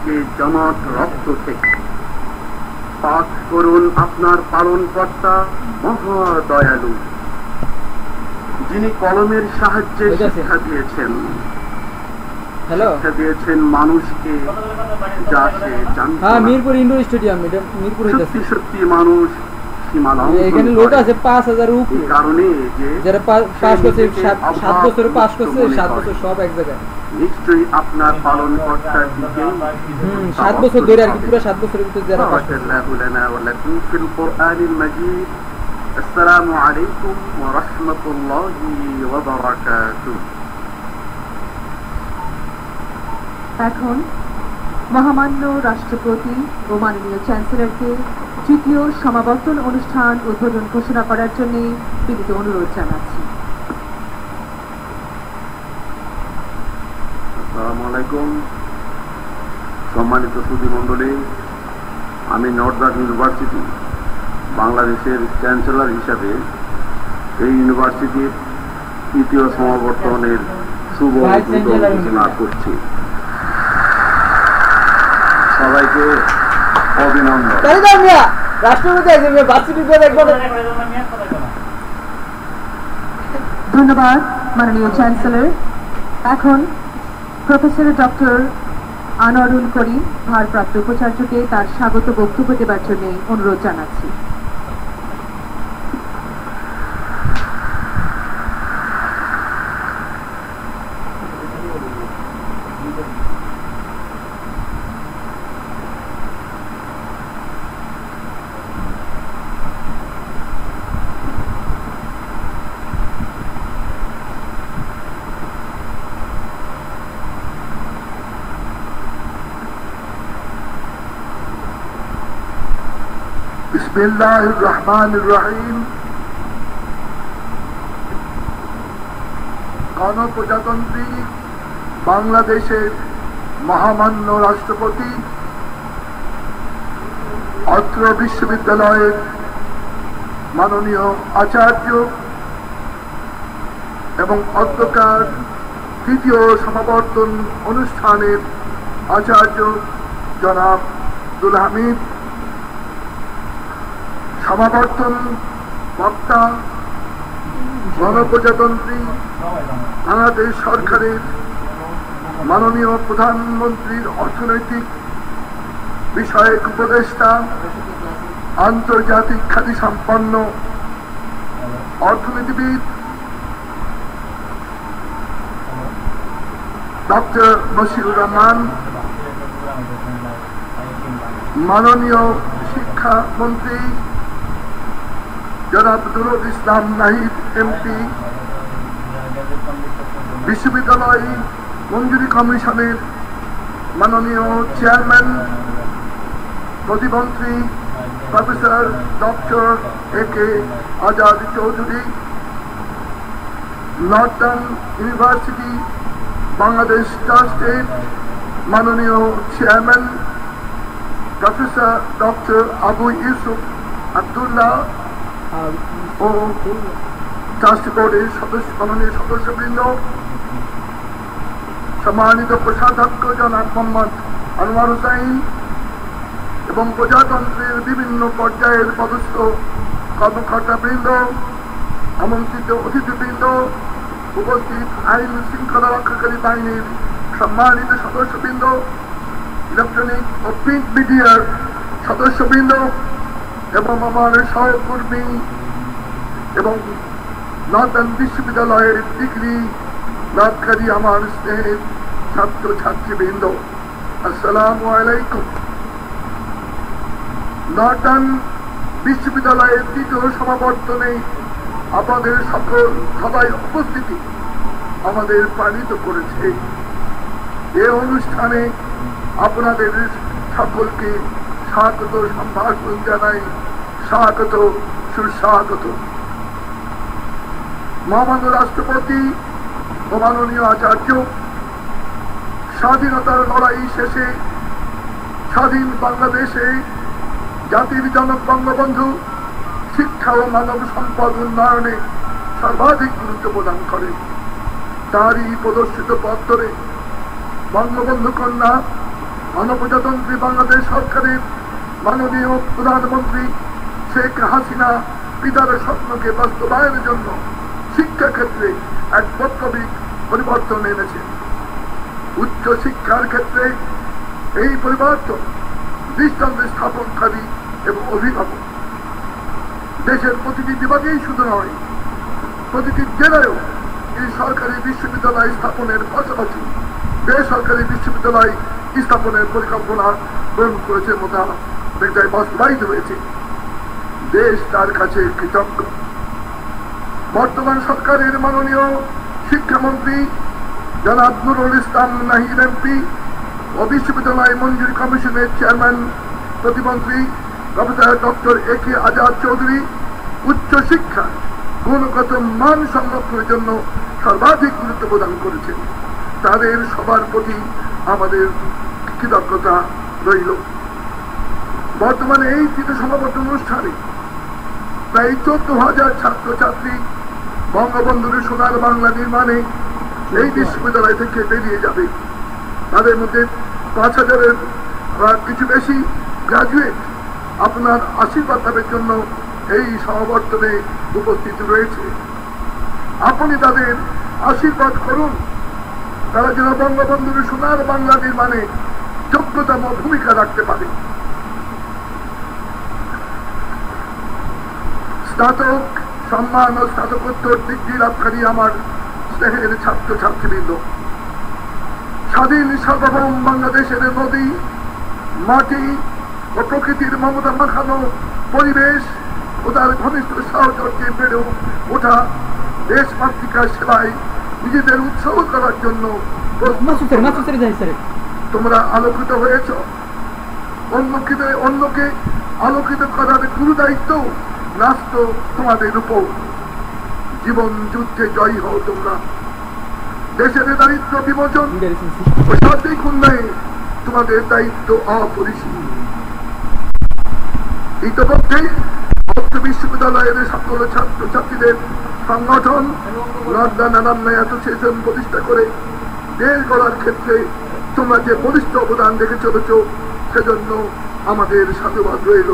মানুষকে জমাট রক্ত থেকে পাঠ করুন আপনার পালনকর্তা মহা দয়ালু, যিনি কলমের সাহায্যে শিক্ষা দিয়েছেন, শিক্ষা দিয়েছেন মানুষকে যা সে জানতো না। মিরপুর ইন্ডোর স্টেডিয়াম, এটা মিরপুর সত্যি সত্যি মানুষ এখানে লোক আছে 5000 উপরে, কারণে যে যারা পাস করছে 7 বছরে পাস করছে 7 বছর সব এক জায়গায়। নিশ্চয়ই আপনার পালনকর্তার দিকে 7 বছর ধরে আর কি, পুরো 7 বছরের ভিতরে যারা পাস করছে। ফিল কুরআনিল মাজিদ। আসসালামু আলাইকুম ওয়া রাহমাতুল্লাহি ওয়া বারাকাতুহু। এখন মহামান্য রাষ্ট্রপতি ও মাননীয় চ্যান্সেলরকে তৃতীয় সমাবর্তন অনুষ্ঠান উদ্বোধন ঘোষণা করার জন্য বিনীত অনুরোধ জানাচ্ছি। আসসালামু আলাইকুম। সম্মানিত সুধী মণ্ডলী, আমি নর্দার্ন ইউনিভার্সিটি বাংলাদেশের চ্যান্সেলর হিসাবে এই ইউনিভার্সিটির তৃতীয় সমাবর্তনের শুভ উদ্বোধন ঘোষণা করছি। সবাইকে অভিনন্দন। ধন্যবাদ মাননীয় চ্যান্সেলর। এখন প্রফেসর ডক্টর আনোয়ারুল করিম ভারপ্রাপ্ত উপাচার্যকে তার স্বাগত বক্তব্য দেবার জন্য অনুরোধ জানাচ্ছি। বিসমিল্লাহির রহমানির রহিম। গণপ্রজাতন্ত্রী বাংলাদেশের মহামান্য রাষ্ট্রপতি অত্র বিশ্ববিদ্যালয়ের মাননীয় আচার্য এবং অধ্যকার তৃতীয় সমাবর্তন অনুষ্ঠানের আচার্য জনাব আব্দুল হামিদ, সমাবর্তন বক্তা গণপ্রজাতন্ত্রী বাংলাদেশ সরকারের মাননীয় প্রধানমন্ত্রীর অর্থনৈতিক বিষয়ক উপদেষ্টা, আন্তর্জাতিক খ্যাতি সম্পন্ন অর্থনীতিবিদ ডক্টর বশিরুর রহমান, মাননীয় শিক্ষামন্ত্রী জনাব দুরুল ইসলাম নাহিদ এমপি, বিশ্ববিদ্যালয় মঞ্জুরি কমিশনের মাননীয় চেয়ারম্যান প্রতিমন্ত্রী professor doctor A K Azad Chowdhury, northern university Bangladesh ট্রাস্টের মাননীয় chairman professor doctor Abu Yusuf Abdullah ও ট্রাস্টি বোর্ডের মাননীয় সদস্যবৃন্দ, সম্মানিত কোষাধ্যক্ষ জনাব মোহাম্মদ আনোয়ার হোসাইন এবং প্রজাতন্ত্রের বিভিন্ন পর্যায়ের পদস্থ কর্মকর্তাবৃন্দ, আমন্ত্রিত অতিথিবৃন্দ, উপস্থিত আইন শৃঙ্খলা রক্ষাকারী বাহিনীর সম্মানিত সদস্যবৃন্দ, ইলেকট্রনিক ও প্রিন্ট মিডিয়ার সদস্যবৃন্দ এবং আমার সহকর্মী এবং নর্দার্ন বিশ্ববিদ্যালয়ের ডিগ্রি লাভকারী আমার স্নেহের ছাত্র ছাত্রীবৃন্দ, আসসালামু আলাইকুম। নর্দার্ন বিশ্ববিদ্যালয়ের তৃতীয় সমাবর্তনে আপনাদের সবাই উপস্থিতি আমাদের প্রাণিত করেছে। এ অনুষ্ঠানে আপনাদের সকলকে স্বাগত সম্ভাষণ জানাই, স্বাগত, সুস্বাগত। মহামান্য রাষ্ট্রপতি ও মাননীয় আচার্য, স্বাধীনতার লড়াই শেষে স্বাধীন বাংলাদেশে জাতির জনক বঙ্গবন্ধু শিক্ষা ও মানব সম্পদ উন্নয়নে সর্বাধিক গুরুত্ব প্রদান করেন। তারই প্রদর্শিত পথ ধরে বঙ্গবন্ধু কন্যা গণপ্রজাতন্ত্রী বাংলাদেশ সরকারের মাননীয় প্রধানমন্ত্রী শেখ হাসিনা পিতার স্বপ্নকে বাস্তবায়নের জন্য শিক্ষা ক্ষেত্রে এক বৈপ্লবিক পরিবর্তন এনেছেন। উচ্চ শিক্ষার ক্ষেত্রে এই পরিবর্তন দৃষ্টান্ত স্থাপনকারী এবং অভিভাবক। দেশের প্রতিটি বিভাগেই শুধু নয়, প্রতিটি জেলায়ও এই সরকারি বিশ্ববিদ্যালয় স্থাপনের পাশাপাশি বেসরকারি বিশ্ববিদ্যালয় স্থাপনের পরিকল্পনা গ্রহণ করেছে মোতাবেক বাস্তবায়িত হয়েছে। দেশ তার কাছে কৃতজ্ঞ। বর্তমান সরকারের মাননীয় শিক্ষামন্ত্রী জনাব নুরুল ইসলাম নাহিদ এমপি ও বিশ্ববিদ্যালয় মঞ্জুরি কমিশনের চেয়ারম্যান প্রতিমন্ত্রী professor doctor A K Azad Chowdhury উচ্চ শিক্ষা গুণগত মান সংরক্ষণের জন্য সর্বাধিক গুরুত্ব প্রদান করেছেন। তাদের সবার প্রতি আমাদের কৃতজ্ঞতা রইল। বর্তমানে এই তৃতীয় সমাবর্তন অনুষ্ঠানে প্রায় 14,000 ছাত্রছাত্রী বঙ্গবন্ধুর সোনার বাংলা নির্মাণে এই বিশ্ববিদ্যালয় থেকে বেরিয়ে যাবে। তাদের মধ্যে 5,000-এর কিছু বেশি গ্রাজুয়েট আপনার আশীর্বাদ লাভের জন্য এই সমাবর্তনে উপস্থিত রয়েছে। আপনি তাদের আশীর্বাদ করুন, তারা যেন বঙ্গবন্ধুর সোনার বাংলা নির্মাণে যোগ্যতম ভূমিকা রাখতে পারে। স্নাতক সম্মান ও স্নাতকোত্তর ডিগ্রি লাভকারী আমার স্নেহের ছাত্রছাত্রীবৃন্দ, স্বাধীন সার্বভৌম বাংলাদেশের নদী, মাটি ও প্রকৃতির মমতা মাখানো পরিবেশ ও তার ঘনিষ্ঠ সহচর্যে বেড়ে ওঠা দেশমাতৃকার সেবায় নিজেদের উৎসর্গ করার জন্য তোমরা আলোকিত হয়েছ। অন্যকে আলোকিত করার গুরু দায়িত্ব ন্যস্ত তোমাদের উপর। জীবন যুদ্ধে জয়ী হও তোমরা। দেশের দারিদ্র বিমোচন ও সার্বিক উন্নয়নে তোমাদের দায়িত্ব অপরিসীম। ইতিমধ্যে বিশ্ববিদ্যালয়ের সকল ছাত্রছাত্রীদের সংগঠন লন্ডন অ্যালামনাই অ্যাসোসিয়েশন প্রতিষ্ঠা করে দেশ গড়ার ক্ষেত্রে তোমরা যে বলিষ্ঠ অবদান রেখে চলেছ, সেজন্য আমাদের সাধুবাদ রইল।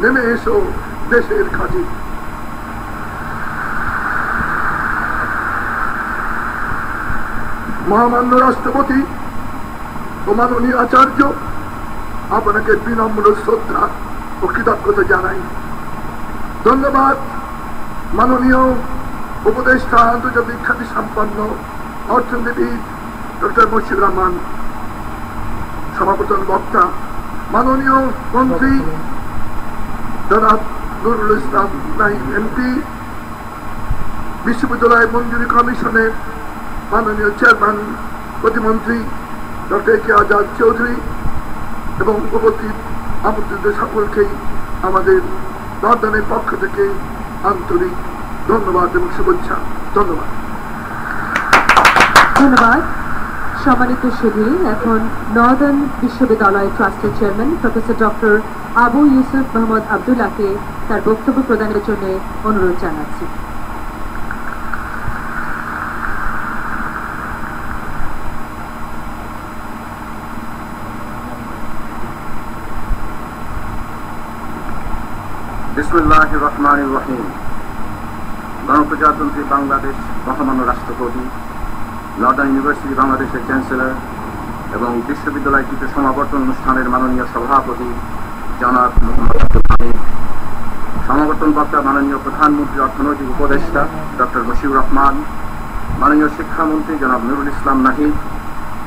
নেমে এসো দেশের কাজে। মহামান্য রাষ্ট্রপতি ও মাননীয় আচার্য, আপনাকে বিনম্র শ্রদ্ধা ও কৃতজ্ঞতা জানাই। ধন্যবাদ মাননীয় উপদেষ্টা, আন্তর্জাতিক খ্যাতি সম্পন্ন অর্থনীতিবিদ ডক্টর মশিউর রহমান, সমাপতন বক্তা মাননীয় মন্ত্রী জনাব নুরুল ইসলাম নাহিদ এমপি, বিশ্ববিদ্যালয় মঞ্জুরি কমিশনের মাননীয় চেয়ারম্যান প্রতিমন্ত্রী ডক্টর এ.কে আজাদ চৌধুরী এবং উপস্থিত আমন্ত্রিত সকলকেই আমাদের লন্ডনের পক্ষ থেকে আন্তরিক ধন্যবাদ এবং শুভেচ্ছা। ধন্যবাদ। ধন্যবাদ। সম্মানিত সুধী, এখন নর্দার্ন বিশ্ববিদ্যালয় ট্রাস্টের chairman professor doctor Abu Yusuf Mohammad আবদুল্লাহকে তার বক্তব্য প্রদানের জন্য অনুরোধ জানাচ্ছি। বিসমিল্লাহির রহমানির রহিম। গণপ্রজাতন্ত্রী বাংলাদেশ মহামান্য রাষ্ট্রপতি, লন্ডন ইউনিভার্সিটি বাংলাদেশের চ্যান্সেলর এবং বিশ্ববিদ্যালয় তৃতীয় সমাবর্তন অনুষ্ঠানের মাননীয় সভাপতি জনাব মোহাম্মদ আব্দুল হামিদ, সমাবর্তন বক্তা মাননীয় প্রধানমন্ত্রী অর্থনৈতিক উপদেষ্টা ডক্টর মশিউর রহমান, মাননীয় শিক্ষামন্ত্রী জনাব নুরুল ইসলাম নাহিদ,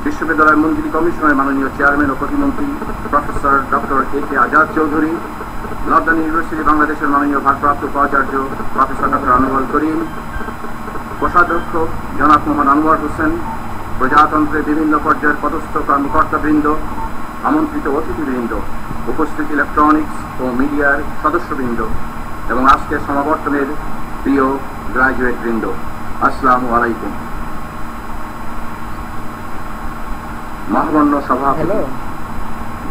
বিশ্ববিদ্যালয় মঞ্জুরি কমিশনের মাননীয় চেয়ারম্যান ও প্রতিমন্ত্রী professor doctor A K Azad Chowdhury, London university বাংলাদেশের মাননীয় ভারপ্রাপ্ত উপাচার্য প্রফেসর ডক্টর আনোয়ার করিম, কোষাধ্যক্ষ জনাব মোহাম্মদ আনোয়ার হোসেন, প্রজাতন্ত্রের বিভিন্ন পর্যায়ের পদস্থ কর্মকর্তাবৃন্দ, আমন্ত্রিত অতিথিবৃন্দ, উপস্থিত ইলেকট্রনিক্স ও মিডিয়ার সদস্যবৃন্দ এবং আজকের সমাবর্তনের প্রিয় গ্রাজুয়েট বৃন্দ, আসসালামু আলাইকুম। মহামান্য সভাপতি,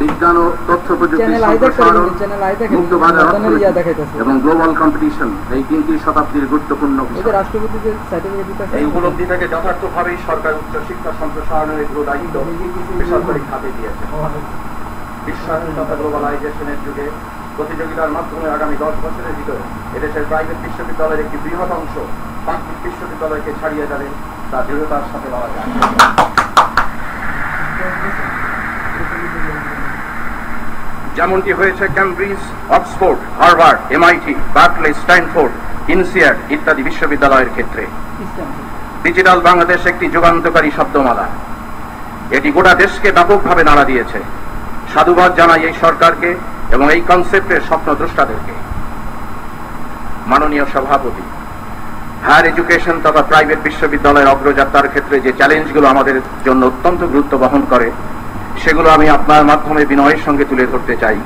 বিজ্ঞান ও তথ্য প্রযুক্তি চ্যানেল আই সম্প্রসারণ, চ্যানেল আই দেখেন মুক্ত বাজার অর্থনীতি দেখাইতেছে এবং গ্লোবাল কম্পিটিশন এই 3টি শতাব্দীর গুরুত্বপূর্ণ এই যে বিষয়। রাষ্ট্রপতি যে সার্টিফিকেট দিতেছে এই উপলব্ধি থেকে যথার্থভাবেই সরকার উচ্চ শিক্ষা সম্প্রসারণের এগুলো দায়িত্ব বেসরকারি খাতে দিয়েছে। বিশ্বায়ন তথা গ্লোবালাইজেশনের যুগে প্রতিযোগিতার মাধ্যমে আগামী 10 বছরের ভিতরে এদেশের প্রাইভেট বিশ্ববিদ্যালয়ের একটি বৃহৎ অংশ পাবলিক বিশ্ববিদ্যালয়কে ছাড়িয়ে যাবে, তা দৃঢ়তার সাথে বলা যায়। যেমনটি হয়েছে Cambridge, Oxford, Harvard, MIT, Berkeley, Stanford, ইনসিয়ার ইত্যাদি বিশ্ববিদ্যালয়ের ক্ষেত্রে। ডিজিটাল বাংলাদেশ একটি যুগান্তকারী শব্দমালা, এটি গোটা দেশকে ব্যাপকভাবে নাড়া দিয়েছে। সাধুবাদ জানাই এই সরকারকে এবং এই কনসেপ্টের স্বপ্নদ্রষ্টাদেরকে। মাননীয় সভাপতি, হায়ার এডুকেশন তথা প্রাইভেট বিশ্ববিদ্যালয়ের অগ্রযাত্রার ক্ষেত্রে যে চ্যালেঞ্জগুলো আমাদের জন্য অত্যন্ত গুরুত্ব বহন করে সেগুলো আমি আপনার মাধ্যমে বিনয়ের সঙ্গে তুলে ধরতে চাই।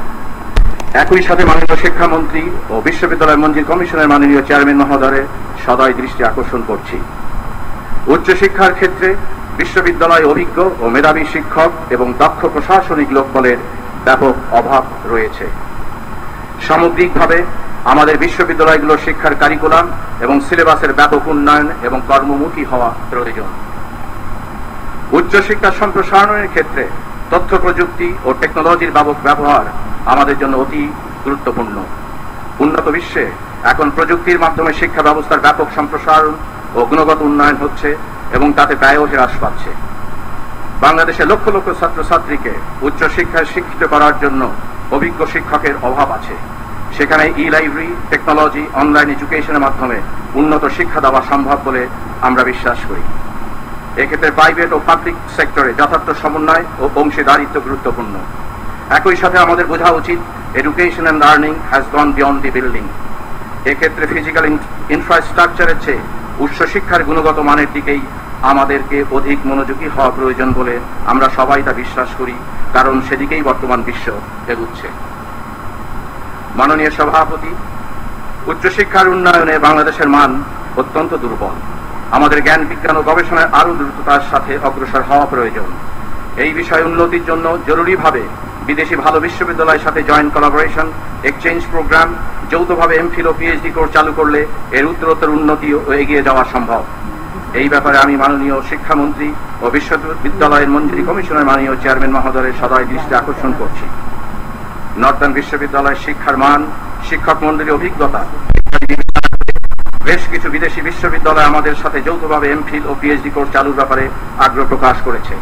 একই সাথে মাননীয় শিক্ষামন্ত্রী ও বিশ্ববিদ্যালয় মঞ্জুরি কমিশনের মাননীয় চেয়ারম্যান মহোদয়ের সদয় দৃষ্টি আকর্ষণ করছি। উচ্চশিক্ষার ক্ষেত্রে বিশ্ববিদ্যালয়ে অভিজ্ঞ ও মেধাবী শিক্ষক এবং দক্ষ প্রশাসনিক লোকবলের ব্যাপক অভাব রয়েছে। সামগ্রিকভাবে আমাদের বিশ্ববিদ্যালয়গুলোর শিক্ষার কারিকুলাম এবং সিলেবাসের ব্যাপক উন্নয়ন এবং কর্মমুখী হওয়া প্রয়োজন। উচ্চশিক্ষা সম্প্রসারণের ক্ষেত্রে তথ্য প্রযুক্তি ও টেকনোলজির ব্যাপক ব্যবহার আমাদের জন্য অতি গুরুত্বপূর্ণ। উন্নত বিশ্বে এখন প্রযুক্তির মাধ্যমে শিক্ষা ব্যবস্থার ব্যাপক সম্প্রসারণ ও গুণগত উন্নয়ন হচ্ছে এবং তাতে ব্যয়ও হ্রাস পাচ্ছে। বাংলাদেশে লক্ষ লক্ষ ছাত্রছাত্রীকে উচ্চশিক্ষায় শিক্ষিত করার জন্য অভিজ্ঞ শিক্ষকের অভাব আছে। সেখানে ই-লাইব্রেরি, টেকনোলজি, অনলাইন এডুকেশনের মাধ্যমে উন্নত শিক্ষা দেওয়া সম্ভব বলে আমরা বিশ্বাস করি। এক্ষেত্রে প্রাইভেট ও পাবলিক সেক্টরে যথার্থ সমন্বয় ও অংশীদারিত্ব গুরুত্বপূর্ণ। একই সাথে আমাদের বোঝা উচিত education and learning has gone beyond the building. এক্ষেত্রে ফিজিক্যাল ইনফ্রাস্ট্রাকচারের চেয়ে উচ্চশিক্ষার গুণগত মানের দিকেই আমাদেরকে অধিক মনোযোগী হওয়া প্রয়োজন বলে আমরা সবাই তা বিশ্বাস করি, কারণ সেদিকেই বর্তমান বিশ্ব এগুচ্ছে। মাননীয় সভাপতি, উচ্চশিক্ষার উন্নয়নে বাংলাদেশের মান অত্যন্ত দুর্বল। আমাদের জ্ঞান বিজ্ঞান ও গবেষণায় আরও দ্রুততার সাথে অগ্রসর হওয়া প্রয়োজন। এই বিষয়ে উন্নতির জন্য জরুরিভাবে বিদেশি ভালো বিশ্ববিদ্যালয়ের সাথে জয়েন্ট কোলাবোরেশন, এক্সচেঞ্জ প্রোগ্রাম, যৌথভাবে এমফিল ও পিএইচডি কোর্স চালু করলে এর উত্তরোত্তর উন্নতি ও এগিয়ে যাওয়া সম্ভব। এই ব্যাপারে আমি মাননীয় শিক্ষামন্ত্রী ও বিশ্ববিদ্যালয়ের মঞ্জুরি কমিশনের মাননীয় চেয়ারম্যান মহোদয়ের সদয় দৃষ্টি আকর্ষণ করছি। নর্দার্ন বিশ্ববিদ্যালয়ের শিক্ষার মান, শিক্ষক মন্ডলীর অভিজ্ঞতা, বেশ কিছু বিদেশি বিশ্ববিদ্যালয় আমাদের সাথে যৌথভাবে এমফিল ও পিএইচডি কোর্স চালুর ব্যাপারে আগ্রহ প্রকাশ করেছে।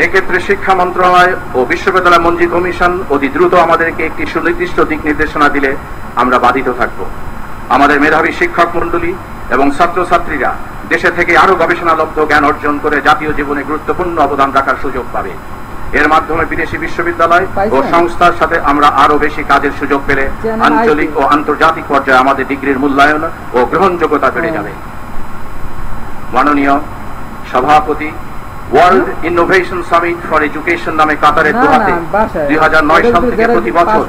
এক্ষেত্রে শিক্ষা মন্ত্রণালয় ও বিশ্ববিদ্যালয় মঞ্জুরি কমিশন অতি দ্রুত আমাদেরকে একটি সুনির্দিষ্ট দিক নির্দেশনা দিলে আমরা বাধিত থাকব। আমাদের মেধাবী শিক্ষক মন্ডলী এবং ছাত্রছাত্রীরা দেশে থেকে আরো গবেষণালব্ধ জ্ঞান অর্জন করে জাতীয় জীবনে গুরুত্বপূর্ণ অবদান রাখার সুযোগ পাবে। এর মাধ্যমে বিদেশি বিশ্ববিদ্যালয় ও সংস্থার সাথে আমরা আরো বেশি কাজের সুযোগ পেলে আঞ্চলিক ও আন্তর্জাতিক পর্যায়ে আমাদের ডিগ্রির মূল্যায়ন ও গ্রহণযোগ্যতা বেড়ে যাবে। মাননীয় সভাপতি, world innovation summit for education নামে কাতারের দোহাতে 2009 সাল থেকে প্রতি বছর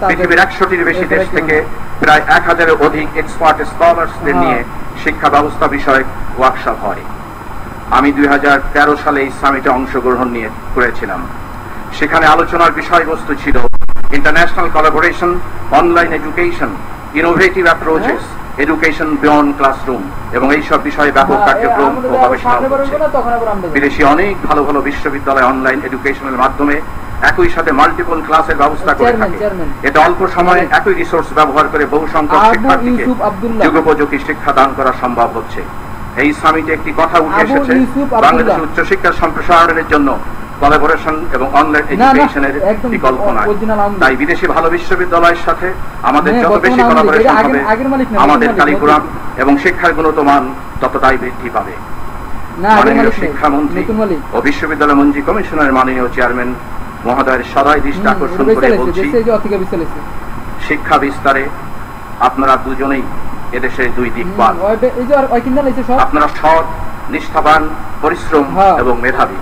পৃথিবীর 100টির বেশি দেশ থেকে প্রায় 1000-এর অধিক এক্সপার্ট স্কলারসদের নিয়ে শিক্ষা ব্যবস্থা বিষয়ক ওয়ার্কশপ হয়। আমি 2013 সালে এই সামিটে অংশগ্রহণ করেছিলাম। সেখানে আলোচনার বিষয়বস্তু ছিল international collaboration, online education, innovative approaches, education beyond classroom এবং এইসব বিষয়ে ব্যাপক কার্যক্রম ও গবেষণা হচ্ছে। বিদেশি অনেক ভালো ভালো বিশ্ববিদ্যালয় অনলাইন এডুকেশনের মাধ্যমে একই সাথে মাল্টিপল ক্লাসের ব্যবস্থা করে থাকে। এতে অল্প সময়ে একই রিসোর্স ব্যবহার করে বহু সংখ্যক শিক্ষার্থীকে যুগোপযোগী শিক্ষা দান করা সম্ভব হচ্ছে। এই সামিটে একটি কথা উঠে এসেছে, বাংলাদেশের উচ্চশিক্ষার সম্প্রসারণের জন্য কোলাবোরেশন এবং অনলাইন এডুকেশনের বিকল্প নাই। তাই বিদেশি ভালো বিশ্ববিদ্যালয়ের সাথে আমাদের যত বেশি কোলাবোরেশন হবে, আমাদের কারিকুলাম এবং শিক্ষার গুণগত মান ততটাই বৃদ্ধি পাবে। মাননীয় শিক্ষামন্ত্রী ও বিশ্ববিদ্যালয় মঞ্জুরি কমিশনের মাননীয় চেয়ারম্যান মহোদয়ের সদয় দৃষ্টি আকর্ষণ করে বলছি, শিক্ষা বিস্তারে আপনারা দুজনেই এদেশের দুই দিকপাল। আপনারা সৎ, নিষ্ঠাবান, পরিশ্রম এবং মেধাবী।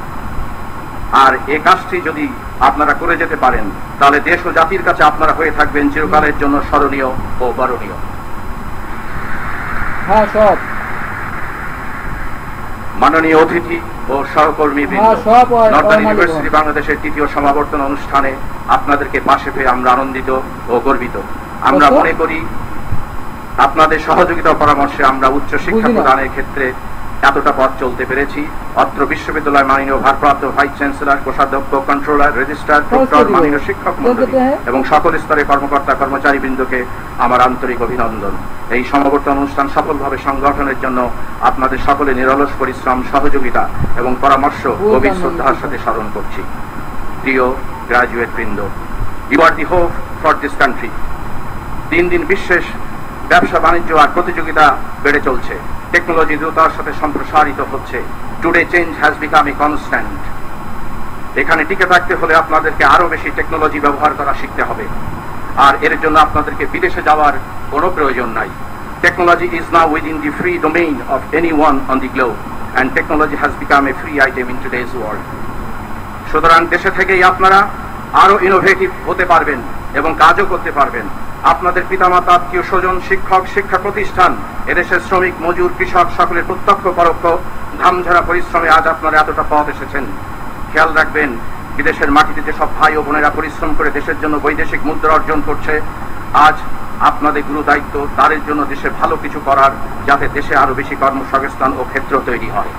আর এই কাজটি যদি আপনারা করে যেতে পারেন তাহলে দেশ ও জাতির কাছে আপনারা হয়ে থাকবেন চিরকালের জন্য স্মরণীয় ও বরণীয়। মাননীয় অতিথি ও সহকর্মী নর্দার্ন ইউনিভার্সিটি বাংলাদেশের তৃতীয় সমাবর্তন অনুষ্ঠানে আপনাদেরকে পাশে পেয়ে আমরা আনন্দিত ও গর্বিত। আমরা মনে করি আপনাদের সহযোগিতা ও পরামর্শে আমরা উচ্চ শিক্ষা প্রদানের ক্ষেত্রে এতটা পথ চলতে পেরেছি। অত্র বিশ্ববিদ্যালয় মাননীয় ভারপ্রাপ্ত ভাইস চ্যান্সেলর, কোষাধ্যক্ষ, কন্ট্রোলার, রেজিস্ট্রার, প্রক্টর, মাননীয় শিক্ষক মণ্ডলী এবং সকল স্তরের কর্মকর্তা কর্মচারী বৃন্দকে আমার আন্তরিক অভিনন্দন। এই সমাবর্তন অনুষ্ঠান সফলভাবে সংগঠনের জন্য আপনাদের সকলে নিরলস পরিশ্রম, সহযোগিতা এবং পরামর্শ গভীর শ্রদ্ধার সাথে স্মরণ করছি। প্রিয় গ্রাজুয়েট বৃন্দ, you are the hope for this country. দিন দিন বিশ্বের ব্যবসা বাণিজ্য আর প্রতিযোগিতা বেড়ে চলছে। টেকনোলজি দ্রুততার সাথে সম্প্রসারিত হচ্ছে। Today change has become a constant. এখানে টিকে থাকতে হলে আপনাদেরকে আরো বেশি টেকনোলজি ব্যবহার করা শিখতে হবে, আর এর জন্য আপনাদেরকে বিদেশে যাওয়ার কোনো প্রয়োজন নাই। Technology is now within the free domain of anyone on the globe, and technology has become a free item in today's world. সুতরাং দেশে থেকেই আপনারা আরো ইনোভেটিভ হতে পারবেন এবং কাজও করতে পারবেন। আপনাদের পিতামাতা, আত্মীয় স্বজন, শিক্ষক, শিক্ষা প্রতিষ্ঠান, এদেশের শ্রমিক, মজুর, কৃষক সকলের প্রত্যক্ষ পরোক্ষ ঘামঝরা পরিশ্রমে আজ আপনারা এতটা পথ এসেছেন। খেয়াল রাখবেন, বিদেশের মাটিতে যেসব ভাই ও বোনেরা পরিশ্রম করে দেশের জন্য বৈদেশিক মুদ্রা অর্জন করছে, আজ আপনাদের গুরু দায়িত্ব তাদের জন্য দেশে ভালো কিছু করার, যাতে দেশে আরো বেশি কর্মসংস্থান ও ক্ষেত্র তৈরি হয়।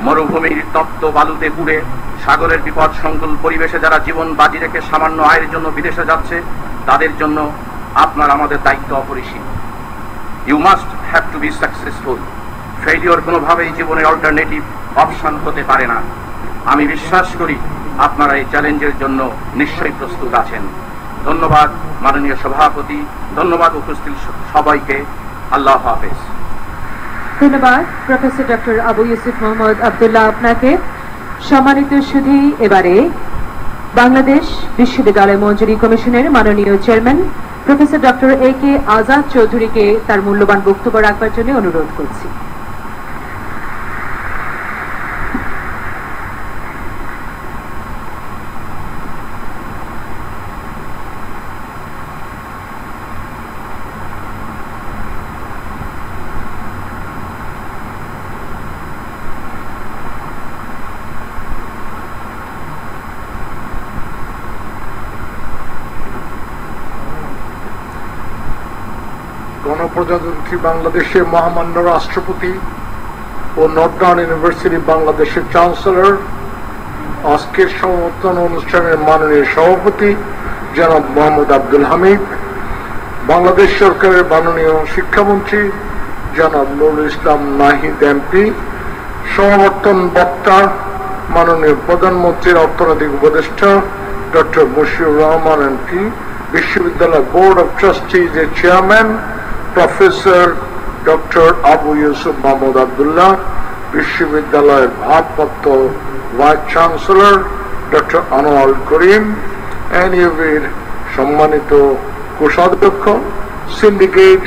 মরুভূমির তপ্ত বালুতে পুড়ে সাগরের বিপদ সংকুল পরিবেশে যারা জীবন বাজি রেখে সামান্য আয়ের জন্য বিদেশে যাচ্ছে, তাদের জন্য আপনার আমাদের দায়িত্ব অপরিসীম। You must have to be successful. Failure কোনোভাবেই জীবনের অল্টারনেটিভ অপশন হতে পারে না। আমি বিশ্বাস করি আপনারা এই চ্যালেঞ্জের জন্য নিশ্চয়ই প্রস্তুত আছেন। ধন্যবাদ মাননীয় সভাপতি, ধন্যবাদ উপস্থিত সবাইকে। আল্লাহ হাফেজ। ধন্যবাদ প্রফেসর ডক্টর আবু ইউসুফ মোহাম্মদ আব্দুল্লাহ আপনাকে। সম্মানিত সুধী, এবারে বাংলাদেশ বিশ্ববিদ্যালয় মঞ্জুরি কমিশনের মাননীয় chairman professor doctor A.K. Azad চৌধুরীকে তার মূল্যবান বক্তব্য রাখবার জন্য অনুরোধ করছি। গণপ্রজাতন্ত্রী বাংলাদেশের মহামান্য রাষ্ট্রপতি ও নর্দার্ন ইউনিভার্সিটি বাংলাদেশের চ্যান্সেলর, আজকের সমাবর্তন অনুষ্ঠানের মাননীয় সভাপতি জনাব মোহাম্মদ আব্দুল হামিদ, বাংলাদেশ সরকারের মাননীয় শিক্ষামন্ত্রী জনাব নুরুল ইসলাম নাহিদ এমপি, সমাবর্তন বক্তা মাননীয় প্রধানমন্ত্রীর অর্থনৈতিক উপদেষ্টা ডক্টর মুশিউর রহমান এমপি, বিশ্ববিদ্যালয় বোর্ড অফ ট্রাস্টিজ এর chairman professor doctor Abu Yusuf Mohammad Abdullah, বিশ্ববিদ্যালয়ের ভারপ্রাপ্ত ভাইস চ্যান্সেলর ডক্টর আনোয়ারুল করিম, এনইউবির সম্মানিত কোষাধ্যক্ষ, সিন্ডিকেট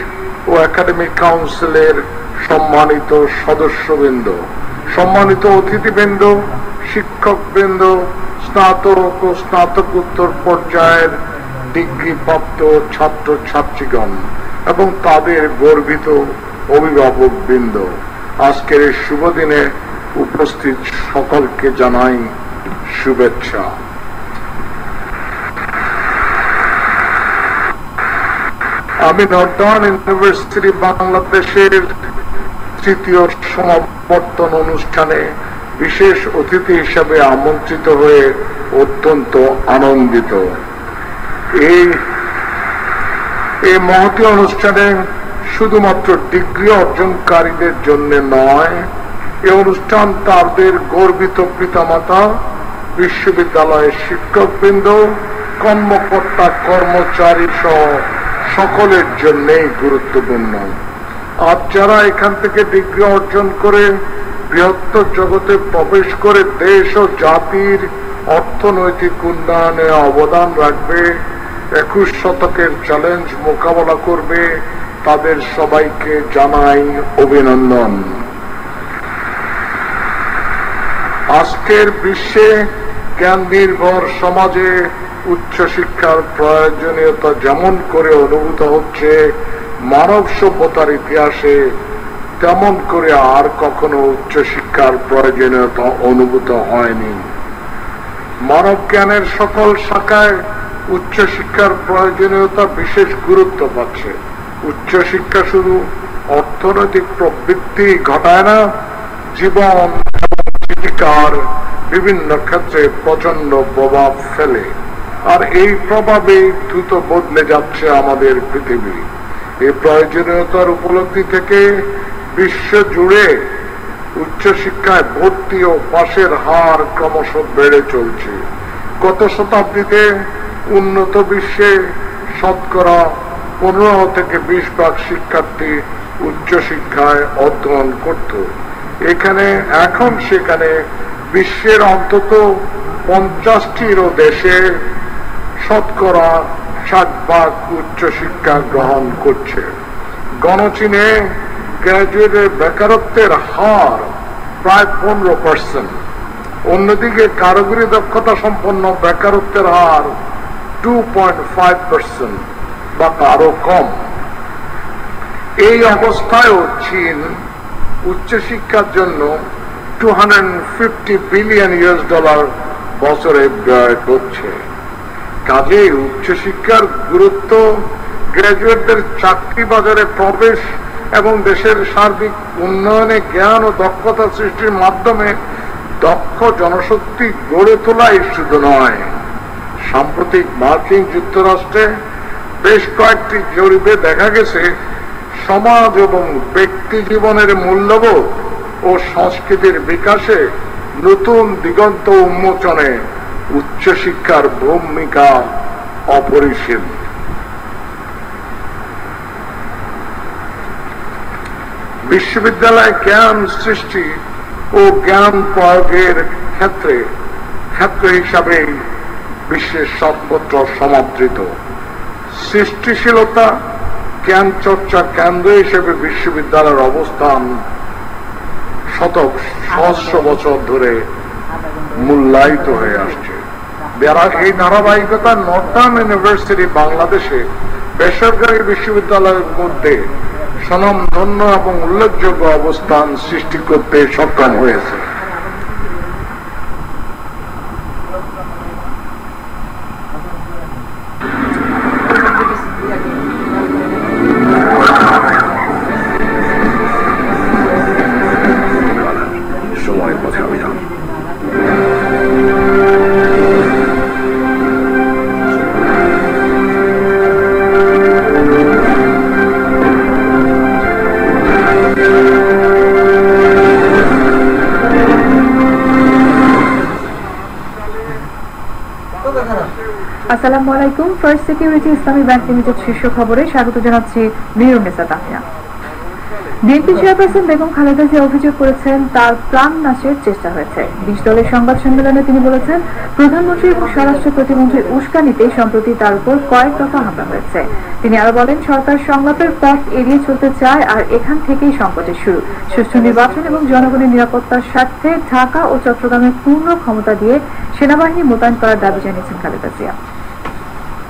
ও একাডেমিক কাউন্সিলের সম্মানিত সদস্যবৃন্দ, সম্মানিত অতিথিবৃন্দ, শিক্ষকবৃন্দ, স্নাতক ও স্নাতকোত্তর পর্যায়ের ডিগ্রিপ্রাপ্ত ছাত্র ছাত্রীগণ এবং তাদের গর্বিত অভিভাবক বৃন্দ, আজকের এই শুভ দিনে উপস্থিত সকলকে জানাই শুভেচ্ছা। আমি নর্দার্ন ইউনিভার্সিটি বাংলাদেশের তৃতীয় সমাবর্তন অনুষ্ঠানে বিশেষ অতিথি হিসেবে আমন্ত্রিত হয়ে অত্যন্ত আনন্দিত। এই মহতী অনুষ্ঠানে শুধুমাত্র ডিগ্রি অর্জনকারীদের জন্য নয়, এই অনুষ্ঠান তাদের গর্বিত পিতামাতা, বিশ্ববিদ্যালয়ের শিক্ষকবৃন্দ, কর্মকর্তা কর্মচারী সহ সকলের জন্যই গুরুত্বপূর্ণ। আজ যারা এখান থেকে ডিগ্রি অর্জন করে বৃহত্তর জগতে প্রবেশ করে দেশ ও জাতির অর্থনৈতিক উন্নয়নে অবদান রাখবে, 21 শতকের চ্যালেঞ্জ মোকাবেলা করবে, তাদের সবাইকে জানাই অভিনন্দন। আজকের বিশ্বে জ্ঞান নির্ভর সমাজে উচ্চশিক্ষার প্রয়োজনীয়তা যেমন করে অনুভূত হচ্ছে, মানব সভ্যতার ইতিহাসে তেমন করে আর কখনো উচ্চশিক্ষার প্রয়োজনীয়তা অনুভূত হয়নি। মানব জ্ঞানের সকল শাখায় উচ্চশিক্ষার প্রয়োজনীয়তা বিশেষ গুরুত্ব পাচ্ছে। উচ্চশিক্ষা শুধু অর্থনৈতিক প্রবৃদ্ধি ঘটায় না, জীবন এবং জীবিকার বিভিন্ন ক্ষেত্রে প্রচন্ড প্রভাব ফেলে। আর এই প্রভাবে দ্রুত বদলে যাচ্ছে আমাদের পৃথিবী। এই প্রয়োজনীয়তার উপলব্ধি থেকে বিশ্ব জুড়ে উচ্চশিক্ষায় ভর্তি ও পাশের হার ক্রমশ বেড়ে চলছে। গত শতাব্দীতে উন্নত বিশ্বে শতকরা 15 থেকে 20 ভাগ শিক্ষার্থী উচ্চশিক্ষায় অধ্যয়ন করত। এখন সেখানে বিশ্বের অন্তত 50টিরও দেশে শতকরা 60 ভাগ উচ্চশিক্ষা গ্রহণ করছে। গণচীনে গ্র্যাজুয়েটের বেকারত্বের হার প্রায় 15%। অন্যদিকে কারিগরি দক্ষতা সম্পন্ন বেকারত্বের হার 2.5% বা আরো কম। এই অবস্থায়ও চীন উচ্চশিক্ষার জন্য $250 বিলিয়ন বছরে ব্যয় করছে। কাজেই উচ্চশিক্ষার গুরুত্ব গ্র্যাজুয়েটদের চাকরি বাজারে প্রবেশ এবং দেশের সার্বিক উন্নয়নে জ্ঞান ও দক্ষতা সৃষ্টির মাধ্যমে দক্ষ জনশক্তি গড়ে তোলাই শুধু নয়। সাম্প্রতিক মার্কিন যুক্তরাষ্ট্রে বেশ কয়েকটি জরিপে দেখা গেছে সমাজ এবং ব্যক্তি জীবনের মূল্যবোধ ও সংস্কৃতির বিকাশে নতুন দিগন্ত উন্মোচনে উচ্চশিক্ষার ভূমিকা অপরিসীম। বিশ্ববিদ্যালয় জ্ঞান সৃষ্টি ও জ্ঞান প্রয়োগের ক্ষেত্র হিসাবে বিশ্বের সর্বত্র সমাদৃত। সৃষ্টিশীলতা জ্ঞান চর্চা কেন্দ্র হিসেবে বিশ্ববিদ্যালয়ের অবস্থান সহস্র বছর ধরে মূল্যায়িত হয়ে আসছে। এই ধারাবাহিকতা নর্দার্ন ইউনিভার্সিটি বাংলাদেশে বেসরকারি বিশ্ববিদ্যালয়ের মধ্যে স্বনামধন্য এবং উল্লেখযোগ্য অবস্থান সৃষ্টি করতে সক্ষম হয়েছে। সময়ের পথে আমি যাব। আসসালামু আলাইকুম। ফার্স্ট সিকিউরিটি ইসলামী ব্যাংক লিমিটেড শীর্ষ খবরে স্বাগত জানাচ্ছি মিরুন্নেসা তাহিয়া। বিএনপি চেয়ারপারসন বেগম খালেদা জিয়া অভিযোগ করেছেন তার প্রাণ নাশের চেষ্টা হয়েছে। 20 দলের সংবাদ সম্মেলনে তিনি বলেছেন, প্রধানমন্ত্রী এবং স্বরাষ্ট্র প্রতিমন্ত্রীর উস্কানিতে সম্প্রতি তার উপর কয়েক দফা হামলা হয়েছে। তিনি আরো বলেন, সরকার সংলাপের পথ এড়িয়ে চলতে চায় আর এখান থেকেই সংকটের শুরু। সুষ্ঠু নির্বাচন এবং জনগণের নিরাপত্তার স্বার্থে ঢাকা ও চট্টগ্রামের পূর্ণ ক্ষমতা দিয়ে সেনাবাহিনী মোতায়েন করার দাবি জানিয়েছেন খালেদা জিয়া।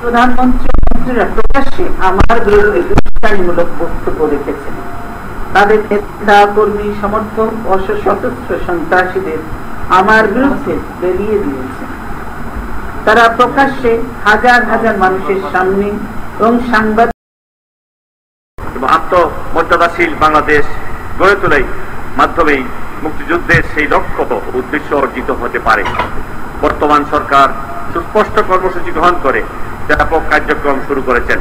প্রধানমন্ত্রীরা প্রকাশ্যে আমার বিরুদ্ধে উস্কানিমূলক বক্তব্য রেখেছেন। তাদের নেতা কর্মী সমর্থক সশস্ত্র সন্ত্রাসীদের আমার বিরুদ্ধে বেরিয়ে দিয়েছেন। তারা প্রকাশ্যে হাজার হাজার মানুষের সামনে এবং সাংবাদিক আত্মমর্যাদাশীল বাংলাদেশ গড়ে তোলাই মাধ্যমেই মুক্তিযুদ্ধের সেই লক্ষ্য উদ্দেশ্য অর্জিত হতে পারে। বর্তমান সরকার সুস্পষ্ট কর্মসূচি গ্রহণ করে ব্যাপক কার্যক্রম শুরু করেছেন।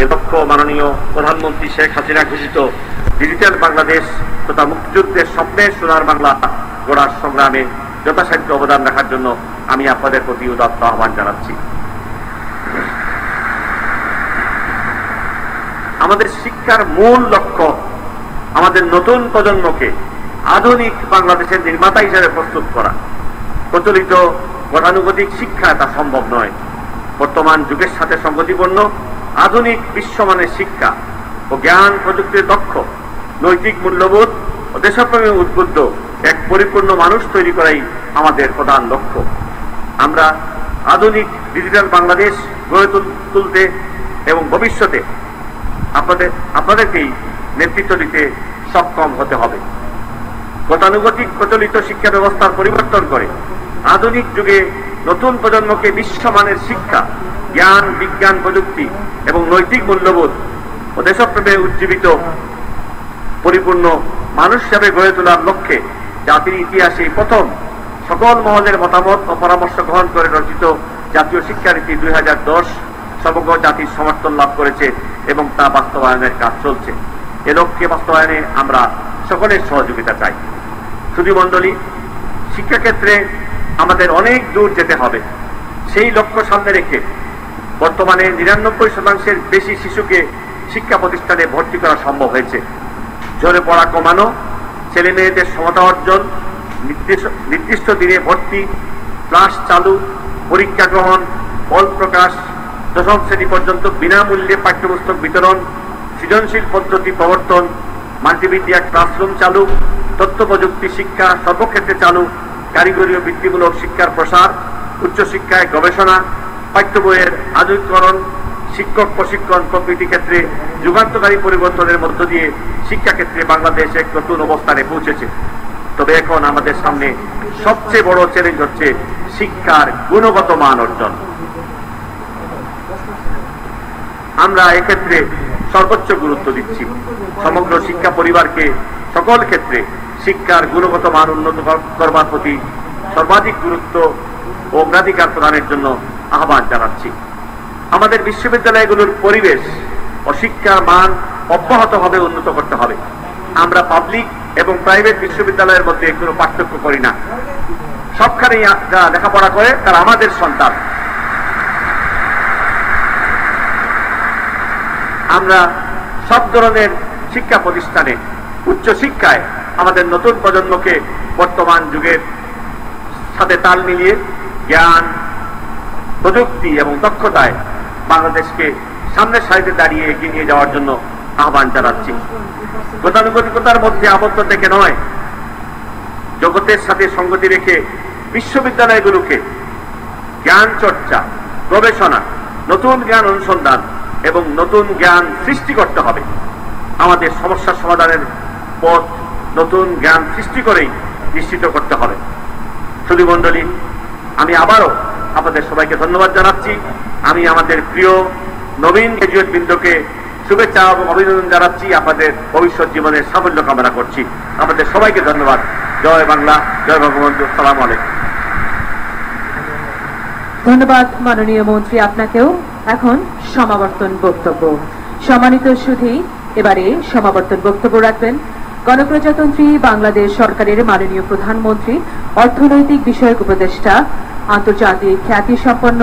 এ লক্ষ্য মাননীয় প্রধানমন্ত্রী শেখ হাসিনা ঘোষিত ডিজিটাল বাংলাদেশ তথা মুক্তিযুদ্ধের স্বপ্নের সোনার বাংলা গড়ার সংগ্রামে যথাসাধ্য অবদান রাখার জন্য আমি আপনাদের প্রতি উদাত্ত আহ্বান জানাচ্ছি। আমাদের শিক্ষার মূল লক্ষ্য আমাদের নতুন প্রজন্মকে আধুনিক বাংলাদেশের নির্মাতা হিসেবে প্রস্তুত করা। প্রচলিত গতানুগতিক শিক্ষা তা সম্ভব নয়। বর্তমান যুগের সাথে সঙ্গতিপূর্ণ আধুনিক বিশ্বমানের শিক্ষা ও জ্ঞান প্রযুক্তির দক্ষ নৈতিক মূল্যবোধ ও দেশপ্রেমে উদ্বুদ্ধ এক পরিপূর্ণ মানুষ তৈরি করাই আমাদের প্রধান লক্ষ্য। আমরা আধুনিক ডিজিটাল বাংলাদেশ গড়ে তুলতে এবং ভবিষ্যতে আপনাদেরকেই নেতৃত্ব দিতে সক্ষম হতে হবে। গতানুগতিক প্রচলিত শিক্ষা ব্যবস্থার পরিবর্তন করে আধুনিক যুগে নতুন প্রজন্মকে বিশ্বমানের শিক্ষা, জ্ঞান, বিজ্ঞান, প্রযুক্তি এবং নৈতিক মূল্যবোধ ও দেশপ্রেমে উজ্জীবিত পরিপূর্ণ মানুষ হিসাবে গড়ে তোলার লক্ষ্যে জাতির ইতিহাসে প্রথম সকল মহলের মতামত ও পরামর্শ গ্রহণ করে রচিত জাতীয় শিক্ষানীতি 2010 সমগ্র জাতির সমর্থন লাভ করেছে এবং তা বাস্তবায়নের কাজ চলছে। এ লক্ষ্যে বাস্তবায়নে আমরা সকলের সহযোগিতা চাই। সুধীমণ্ডলী, শিক্ষাক্ষেত্রে আমাদের অনেক দূর যেতে হবে। সেই লক্ষ্য সামনে রেখে বর্তমানে 99% বেশি শিশুকে শিক্ষা প্রতিষ্ঠানে ভর্তি করা সম্ভব হয়েছে। ঝরে পড়া কমানো, ছেলে মেয়েদের সমতা অর্জন, নির্দিষ্ট দিনে ভর্তি, ক্লাস চালু, পরীক্ষা গ্রহণ, ফল প্রকাশ, দশম শ্রেণী পর্যন্ত বিনামূল্যে পাঠ্যপুস্তক বিতরণ, সৃজনশীল পদ্ধতি প্রবর্তন, মাল্টিমিডিয়া ক্লাসরুম চালু, তথ্য প্রযুক্তি শিক্ষা সর্বক্ষেত্রে চালু, কারিগরি ও বৃত্তিমূলক শিক্ষার প্রসার, উচ্চশিক্ষায় গবেষণা, পাঠ্য বইয়ের আধুনিকীকরণ, শিক্ষক প্রশিক্ষণ প্রভৃতি ক্ষেত্রে যুগান্তকারী পরিবর্তনের মধ্য দিয়ে শিক্ষাক্ষেত্রে বাংলাদেশ এক নতুন অবস্থানে পৌঁছেছে। তবে এখন আমাদের সামনে সবচেয়ে বড় চ্যালেঞ্জ হচ্ছে শিক্ষার গুণগত মান অর্জন। আমরা এক্ষেত্রে সর্বোচ্চ গুরুত্ব দিচ্ছি। সমগ্র শিক্ষা পরিবারকে সকল ক্ষেত্রে শিক্ষার গুণগত মান উন্নত করবার প্রতি সর্বাধিক গুরুত্ব ও অগ্রাধিকার প্রদানের জন্য আহ্বান জানাচ্ছি। আমাদের বিশ্ববিদ্যালয়গুলোর পরিবেশ ও শিক্ষার মান অব্যাহতভাবে উন্নত করতে হবে। আমরা পাবলিক এবং প্রাইভেট বিশ্ববিদ্যালয়ের মধ্যে কোনো পার্থক্য করি না। সবখানেই যারা লেখাপড়া করে তারা আমাদের সন্তান। আমরা সব ধরনের শিক্ষা প্রতিষ্ঠানে, উচ্চ শিক্ষায় আমাদের নতুন প্রজন্মকে বর্তমান যুগের সাথে তাল মিলিয়ে জ্ঞান, প্রযুক্তি এবং দক্ষতায় বাংলাদেশকে সামনের সারিতে দাঁড়িয়ে এগিয়ে নিয়ে যাওয়ার জন্য আহ্বান জানাচ্ছি। গতানুগতিকতার মধ্যে আবদ্ধ থেকে নয়, জগতের সাথে সঙ্গতি রেখে বিশ্ববিদ্যালয়গুলোকে জ্ঞান চর্চা, গবেষণা, নতুন জ্ঞান অনুসন্ধান এবং নতুন জ্ঞান সৃষ্টি করতে হবে। আমাদের সমস্যা সমাধানের পথ নতুন জ্ঞান সৃষ্টি করেই নিশ্চিত করতে হবে। সুধীমণ্ডলী, আমি আবারও আপনাদের সবাইকে ধন্যবাদ জানাচ্ছি। আমি আমাদের প্রিয় নবীন গ্রাজুয়েট বৃন্দকে শুভেচ্ছা এবং অভিনন্দন জানাচ্ছি। আপনাদের ভবিষ্যৎ জীবনের সাফল্য কামনা করছি। আপনাদের সবাইকে ধন্যবাদ। জয় বাংলা, জয় বঙ্গবন্ধু। আসসালামু আলাইকুম। ধন্যবাদ মাননীয় মন্ত্রী আপনাকেও। এখন সমাবর্তন বক্তব্য। সম্মানিত সুধী, এবারে সমাবর্তন বক্তব্য রাখবেন গণপ্রজাতন্ত্রী বাংলাদেশ সরকারের মাননীয় প্রধানমন্ত্রী, অর্থনৈতিক বিষয়ক উপদেষ্টা, আন্তর্জাতিক খ্যাতিসম্পন্ন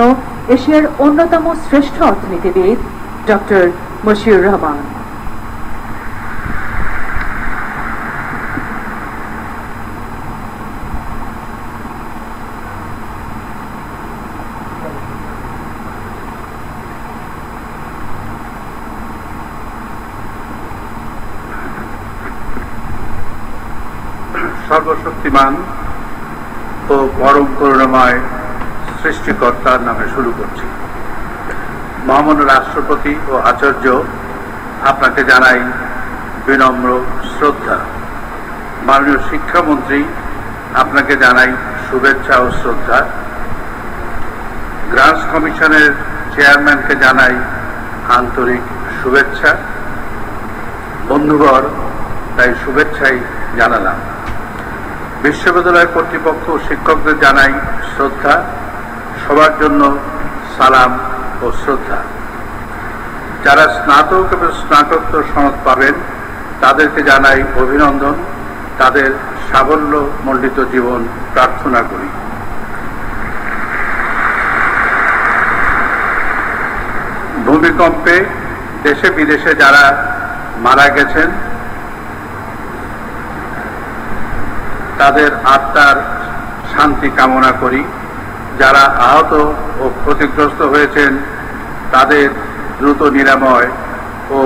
এশিয়ার অন্যতম শ্রেষ্ঠ অর্থনীতিবিদ ডক্টর মশিউর রহমান। সর্বশক্তিমান ও পরম করুণাময় সৃষ্টিকর্তার নামে শুরু করছি। মহামান্য রাষ্ট্রপতি ও আচার্য, আপনাকে জানাই বিনম্র শ্রদ্ধা। মাননীয় শিক্ষামন্ত্রী, আপনাকে জানাই শুভেচ্ছা ও শ্রদ্ধা। গ্রান্টস কমিশনের চেয়ারম্যানকে জানাই আন্তরিক শুভেচ্ছা। বন্ধুগণ, তাই শুভেচ্ছাই জানালাম। বিশ্ববিদ্যালয় কর্তৃপক্ষ ও শিক্ষকদের জানাই শ্রদ্ধা। সবার জন্য সালাম ও শ্রদ্ধা। যারা স্নাতক এবং স্নাতকোত্তর সনদ পাবেন তাদেরকে জানাই অভিনন্দন। তাদের সাফল্য মণ্ডিত জীবন প্রার্থনা করি। ভূমিকম্পে দেশে বিদেশে যারা মারা গেছেন তাদের আত্মার শান্তি কামনা করি। যারা আহত ও ক্ষতিগ্রস্ত হয়েছেন তাদের দ্রুত নিরাময় ও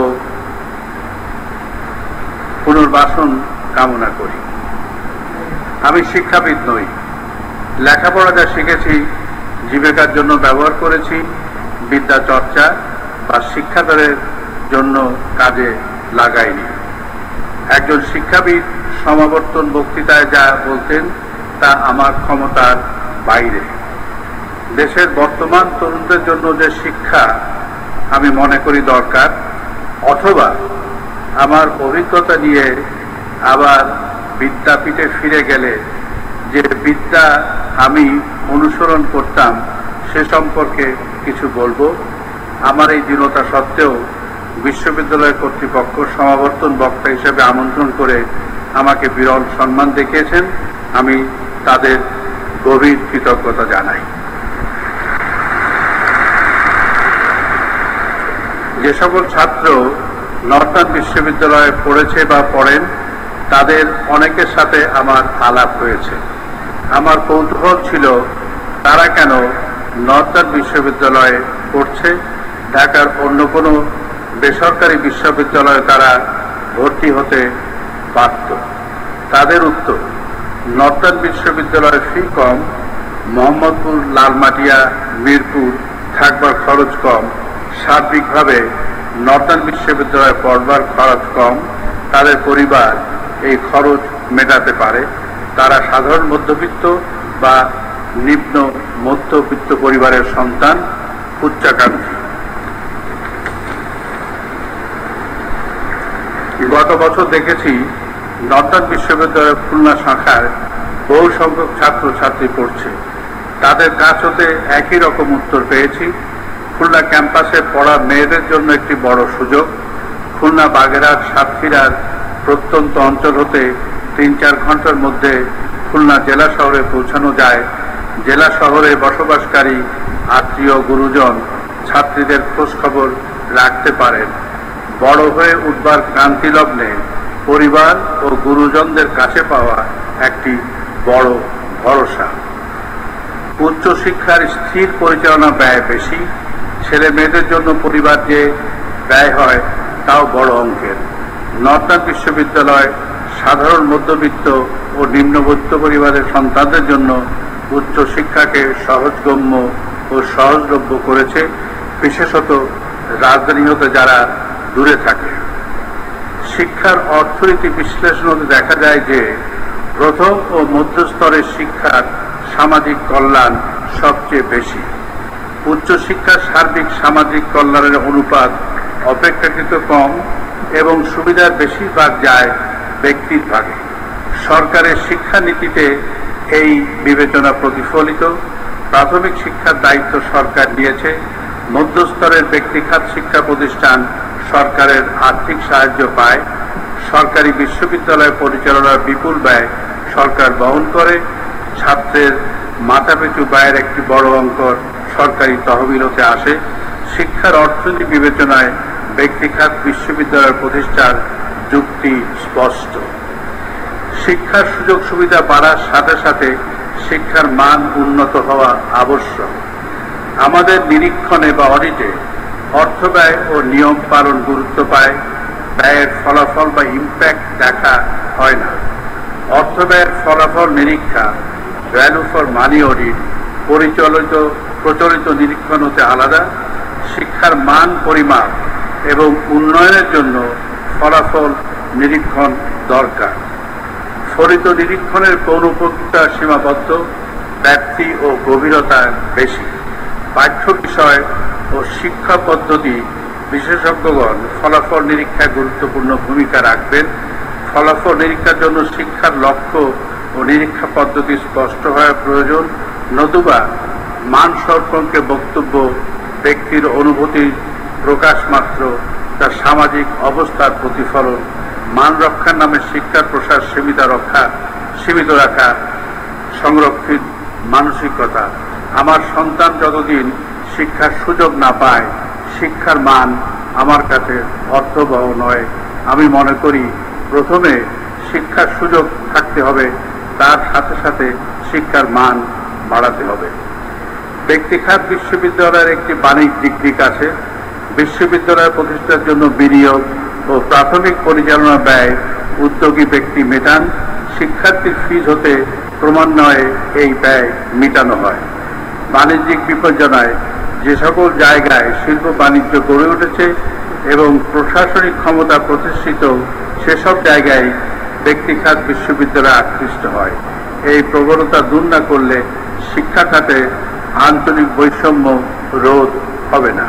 পুনর্বাসন কামনা করি। আমি শিক্ষাবিদ নই। লেখাপড়া যা শিখেছি জীবিকার জন্য ব্যবহার করেছি। বিদ্যা চর্চা বা শিক্ষাদানের জন্য কাজে লাগাইনি। একজন শিক্ষাবিদ সমাবর্তন বক্তৃতায় যা বলতেন তা আমার ক্ষমতার বাইরে। দেশের বর্তমান তরুণদের জন্য যে শিক্ষা আমি মনে করি দরকার, অথবা আমার অভিজ্ঞতা নিয়ে আবার বিদ্যাপীঠে ফিরে গেলে যে বিদ্যা আমি অনুসরণ করতাম সে সম্পর্কে কিছু বলবো। আমার এই দীনতা সত্ত্বেও বিশ্ববিদ্যালয় কর্তৃপক্ষ সমাবর্তন বক্তা হিসেবে আমন্ত্রণ করে আমাকে বিরল সম্মান দেখিয়েছেন। আমি তাদের গভীর কৃতজ্ঞতা জানাই। যে সকল ছাত্র নর্থার্ন বিশ্ববিদ্যালয়ে পড়েছে বা পড়েন তাদের অনেকের সাথে আমার আলাপ হয়েছে। আমার কৌতূহল ছিল তারা কেন নর্থার্ন বিশ্ববিদ্যালয়ে পড়ছে, ঢাকার অন্য কোনো বেসরকারি বিশ্ববিদ্যালয়ে তারা ভর্তি হতে পারত। তাদের উত্তর, নর্থার্ন বিশ্ববিদ্যালয়ের ফি কম, মোহাম্মদপুর, লালমাটিয়া, মিরপুর থাকবার খরচ কম, সার্বিকভাবে নর্থার্ন বিশ্ববিদ্যালয়ে পড়বার খরচ কম, তাদের পরিবার এই খরচ মেটাতে পারে। তারা সাধারণ মধ্যবিত্ত বা নিম্ন মধ্যবিত্ত পরিবারের সন্তান, উচ্চাকাঙ্ক্ষী। গত বছর দেখেছি নর্থার্ন বিশ্ববিদ্যালয়ের খুলনা শাখার বহু সংখ্যক ছাত্রছাত্রী পড়ছে। তাদের কাছ হতে একই রকম উত্তর পেয়েছি। খুলনা ক্যাম্পাসে পড়া মেয়েদের জন্য একটি বড় সুযোগ। খুলনা, বাগেরহাট, সাতক্ষীরার প্রত্যন্ত অঞ্চল হতে ৩-৪ ঘন্টার মধ্যে খুলনা জেলা শহরে পৌঁছানো যায়। জেলা শহরে বসবাসকারী আত্মীয়, গুরুজন, ছাত্রীদের খোঁজ খবর রাখতে পারেন। বড় হয়ে উঠবার ক্রান্তি লগ্নে পরিবার ও গুরুজনদের কাছে পাওয়া একটি বড় ভরসা। উচ্চশিক্ষার স্থির পরিচালনা ব্যয় বেশি। ছেলে মেয়েদের জন্য পরিবার যে ব্যয় হয় তাও বড় অঙ্কের। নর্থার্ন বিশ্ববিদ্যালয় সাধারণ মধ্যবিত্ত ও নিম্নবিত্ত পরিবারের সন্তানদের জন্য উচ্চশিক্ষাকে সহজগম্য ও সহজলভ্য করেছে, বিশেষত রাজধানী হতে যারা দূরে থাকে। শিক্ষার অর্থনীতি বিশ্লেষণ হতে দেখা যায় যে প্রথম ও মধ্যস্তরের শিক্ষার সামাজিক কল্যাণ সবচেয়ে বেশি। উচ্চশিক্ষার সার্বিক সামাজিক কল্যাণের অনুপাত অপেক্ষাকৃত কম এবং সুবিধার বেশিরভাগ যায় ব্যক্তির ভাগে। সরকারের শিক্ষানীতিতে এই বিবেচনা প্রতিফলিত। প্রাথমিক শিক্ষার দায়িত্ব সরকার নিয়েছে। মধ্যস্তরের ব্যক্তিখাত শিক্ষা প্রতিষ্ঠান সরকারের আর্থিক সাহায্য পায়। সরকারি বিশ্ববিদ্যালয় পরিচালনার বিপুল ব্যয় সরকার বহন করে। ছাত্রের মাথাপিছু ব্যয়ের একটি বড় অঙ্ক সরকারি তহবিল হতে আসে। শিক্ষার অর্থনীতি বিবেচনায় ব্যক্তিখাত বিশ্ববিদ্যালয় প্রতিষ্ঠার যুক্তি স্পষ্ট। শিক্ষার সুযোগ সুবিধা বাড়ার সাথে সাথে শিক্ষার মান উন্নত হওয়া আবশ্যক। আমাদের নিরীক্ষণে বা অডিটে অর্থ ব্যয় ও নিয়ম পালন গুরুত্ব পায়, ব্যয়ের ফলাফল বা ইম্প্যাক্ট দেখা হয় না। অর্থ ব্যয়ের ফলাফল নিরীক্ষা, ভ্যালু ফর মানি অডিট, প্রচলিত নিরীক্ষণ হতে আলাদা। শিক্ষার মান পরিমাপ এবং উন্নয়নের জন্য ফলাফল নিরীক্ষণ দরকার। ফলিত নিরীক্ষণের পৌনঃপুঙ্খিকতা সীমাবদ্ধ, ব্যাপ্তি ও গভীরতা বেশি। পাঠ্য বিষয় ও শিক্ষা পদ্ধতি বিশেষজ্ঞগণ ফলাফল নিরীক্ষায় গুরুত্বপূর্ণ ভূমিকা রাখবেন। ফলাফল নিরীক্ষার জন্য শিক্ষার লক্ষ্য ও নিরীক্ষা পদ্ধতি স্পষ্ট হওয়া প্রয়োজন, নতুবা মান সম্পর্কে বক্তব্য ব্যক্তির অনুভূতির প্রকাশ মাত্র, তার সামাজিক অবস্থার প্রতিফলন। মান রক্ষার নামে শিক্ষার প্রসার সীমিত রাখা সংরক্ষিত মানসিকতা। আমার সন্তান যতদিন শিক্ষার সুযোগ না পায়, শিক্ষার মান আমার কাছে অর্থবহ নয়। আমি মনে করি প্রথমে শিক্ষার সুযোগ থাকতে হবে, তার সাথে সাথে শিক্ষার মান বাড়াতে হবে। ব্যক্তিখাত বিশ্ববিদ্যালয়ের একটি বাণিজ্যিক দিক আছে। বিশ্ববিদ্যালয় প্রতিষ্ঠার জন্য বিনিয়োগ ও প্রাথমিক পরিচালনা ব্যয় উদ্যোগী ব্যক্তি মেটান। শিক্ষার্থীর ফিজ হতে ক্রমান্বয়ে এই ব্যয় মেটানো হয়। বাণিজ্যিক বিপর্যনায় যে সকল জায়গায় শিল্প বাণিজ্য গড়ে উঠেছে এবং প্রশাসনিক ক্ষমতা প্রতিষ্ঠিত সেসব জায়গায় ব্যক্তিখাত বিশ্ববিদ্যালয় আকৃষ্ট হয়। এই প্রবণতা দূর না করলে শিক্ষা খাতে আঞ্চলিক বৈষম্য রোধ হবে না।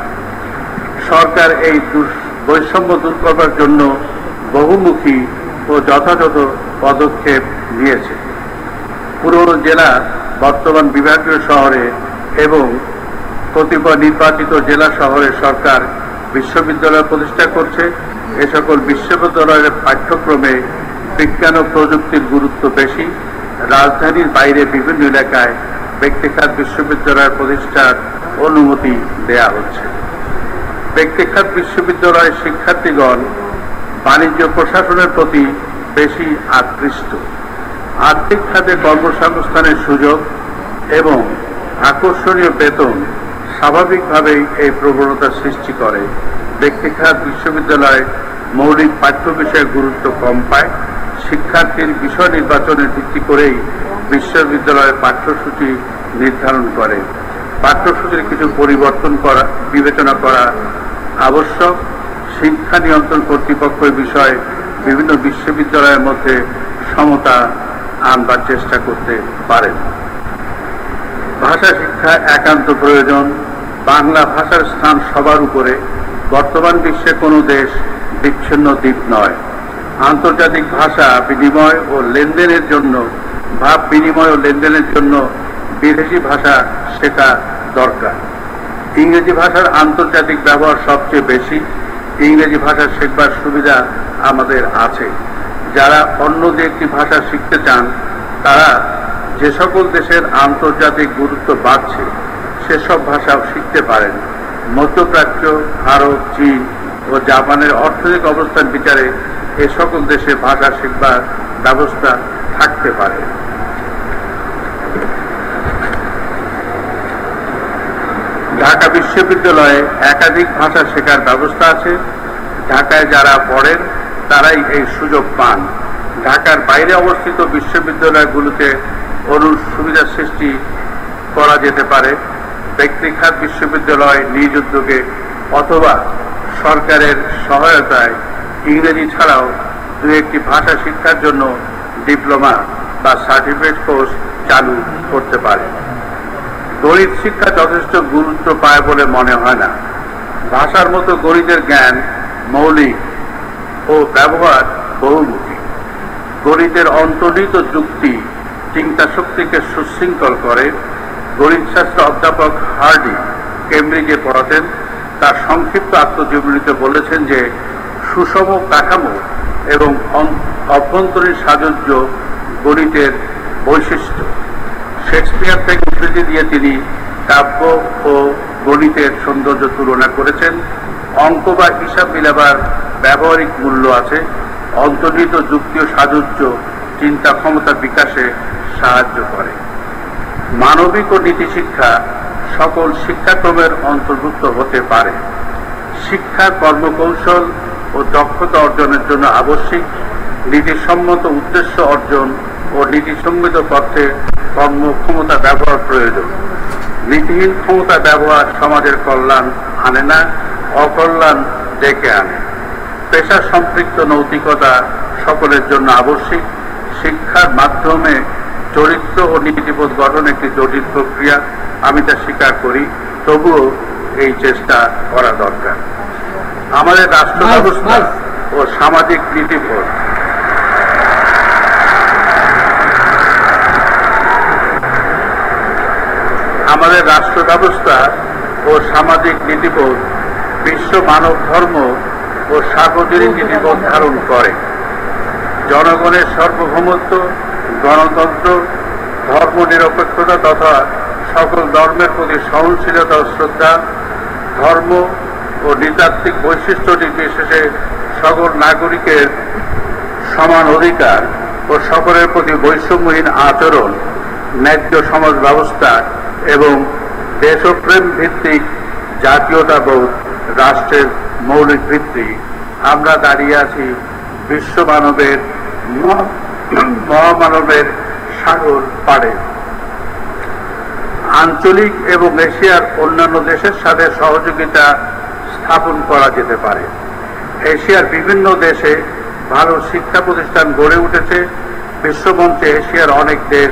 সরকার এই বৈষম্য দূর করবার জন্য বহুমুখী ও যথাযথ পদক্ষেপ নিয়েছে। পুরো জেলা বর্তমান বিভাগীয় শহরে এবং কতিপয় নির্বাচিত জেলা শহরে সরকার বিশ্ববিদ্যালয় প্রতিষ্ঠা করছে। এ সকল বিশ্ববিদ্যালয়ের পাঠ্যক্রমে বিজ্ঞান ও প্রযুক্তির গুরুত্ব বেশি। রাজধানীর বাইরে বিভিন্ন এলাকায় ব্যক্তিখাত বিশ্ববিদ্যালয় প্রতিষ্ঠার অনুমতি দেয়া হচ্ছে। ব্যক্তিখাত বিশ্ববিদ্যালয়ের শিক্ষার্থীগণ বাণিজ্য প্রশাসনের প্রতি বেশি আকৃষ্ট। আর্থিক খাতে কর্মসংস্থানের সুযোগ এবং আকর্ষণীয় বেতন স্বাভাবিকভাবেই এই প্রবণতা সৃষ্টি করে। ব্যক্তিখাত বিশ্ববিদ্যালয় মৌলিক পাঠ্য বিষয়ের গুরুত্ব কম পায়। শিক্ষার্থীর বিষয় নির্বাচনের ভিত্তি করেই বিশ্ববিদ্যালয়ের পাঠ্যসূচি নির্ধারণ করে। পাঠ্যসূচির কিছু পরিবর্তন করা বিবেচনা করা আবশ্যক। শিক্ষা নিয়ন্ত্রণ কর্তৃপক্ষ বিষয়ে বিভিন্ন বিশ্ববিদ্যালয়ের মধ্যে সমতা আনবার চেষ্টা করতে পারেন। ভাষা শিক্ষা একান্ত প্রয়োজন। বাংলা ভাষার স্থান সবার উপরে। বর্তমান বিশ্বে কোনো দেশ বিচ্ছিন্ন দ্বীপ নয়। আন্তর্জাতিক ভাষা বিনিময় ও লেনদেনের জন্য ভাব বিনিময় ও লেনদেনের জন্য বিদেশি ভাষা শেখা দরকার। ইংরেজি ভাষার আন্তর্জাতিক ব্যবহার সবচেয়ে বেশি। ইংরেজি ভাষা শেখবার সুবিধা আমাদের আছে। যারা অন্য যে একটি ভাষা শিখতে চান তারা যে সকল দেশের আন্তর্জাতিক গুরুত্ব বাড়ছে সেসব ভাষাও শিখতে পারেন। মধ্যপ্রাচ্য, ভারত, চীন ও জাপানের অর্থনৈতিক অবস্থান বিচারে এ সকল দেশে ভাষা শিখবার ব্যবস্থা থাকতে পারে। ঢাকা বিশ্ববিদ্যালয়ে একাধিক ভাষা শেখার ব্যবস্থা আছে। ঢাকায় যারা পড়েন তারাই এই সুযোগ পান। ঢাকার বাইরে অবস্থিত বিশ্ববিদ্যালয়গুলোতে অনুরূপ সুবিধা সৃষ্টি করা যেতে পারে। ব্যক্তিখাত বিশ্ববিদ্যালয় নিজ উদ্যোগে অথবা সরকারের সহায়তায় ইংরেজি ছাড়াও দু একটি ভাষা শিক্ষার জন্য ডিপ্লোমা বা সার্টিফিকেট কোর্স চালু করতে পারে। গণিত শিক্ষা যথেষ্ট গুরুত্ব পায় বলে মনে হয় না। ভাষার মতো গণিতের জ্ঞান মৌলিক ও ব্যবহার বহুমুখী। গণিতের অন্তর্নিহিত যুক্তি চিন্তা শক্তিকে সুশৃঙ্খল করে। গণিতশাস্ত্র অধ্যাপক হার্ডি কেমব্রিজে পড়াতেন। তার সংক্ষিপ্ত আত্মজীবনীতে বলেছেন যে সুষম কাঠামো এবং অভ্যন্তরীণ সাজুজ্য গণিতের বৈশিষ্ট্য। শেক্সপিয়ার থেকে উদ্ধৃতি দিয়ে তিনি কাব্য ও গণিতের সৌন্দর্য তুলনা করেছেন। অঙ্ক বা হিসাব মিলাবার ব্যবহারিক মূল্য আছে। অন্তর্নিহিত যুক্তি ও সাজুজ্য চিন্তা ক্ষমতা বিকাশে সাহায্য করে। মানবিক ও নীতি শিক্ষা সকল শিক্ষাক্রমের অন্তর্ভুক্ত হতে পারে। শিক্ষা কর্মকৌশল ও দক্ষতা অর্জনের জন্য আবশ্যিক। নীতিসম্মত উদ্দেশ্য অর্জন ও নীতিসম্মত পথে কর্মক্ষমতা ব্যবহার প্রয়োজন। নীতিহীন ক্ষমতা ব্যবহার সমাজের কল্যাণ আনে না, অকল্যাণ ডেকে আনে। পেশা সম্পৃক্ত নৈতিকতা সকলের জন্য আবশ্যিক। শিক্ষার মাধ্যমে চরিত্র ও নীতিবোধ গঠন একটি জটিল প্রক্রিয়া, আমি তা স্বীকার করি। তবুও এই চেষ্টা করা দরকার। আমাদের রাষ্ট্র ব্যবস্থা ও সামাজিক নীতিবোধ ও সামাজিক নীতিবোধ বিশ্ব মানব ধর্ম ও সার্বজনীন নীতিবোধ ধারণ করে। জনগণের সার্বভৌমত্ব, গণতন্ত্র, ধর্ম নিরপেক্ষতা তথা সকল ধর্মের প্রতি সহনশীলতা ও শ্রদ্ধা, ধর্ম ও নৃতাত্ত্বিক বৈশিষ্ট্য নির্বিশেষে সকল নাগরিকের সমান অধিকার ও সকলের প্রতি বৈষম্যহীন আচরণ, ন্যায্য সমাজ ব্যবস্থা এবং দেশপ্রেম ভিত্তিক জাতীয়তাবোধ রাষ্ট্রের মৌলিক ভিত্তি। আমরা দাঁড়িয়ে আছি বিশ্ব মানবের মহামানবের সাগর পাড়ে। আঞ্চলিক এবং এশিয়ার অন্যান্য দেশের সাথে সহযোগিতা স্থাপন করা যেতে পারে। এশিয়ার বিভিন্ন দেশে ভালো শিক্ষা প্রতিষ্ঠান গড়ে উঠেছে। বিশ্বমঞ্চে এশিয়ার অনেক দেশ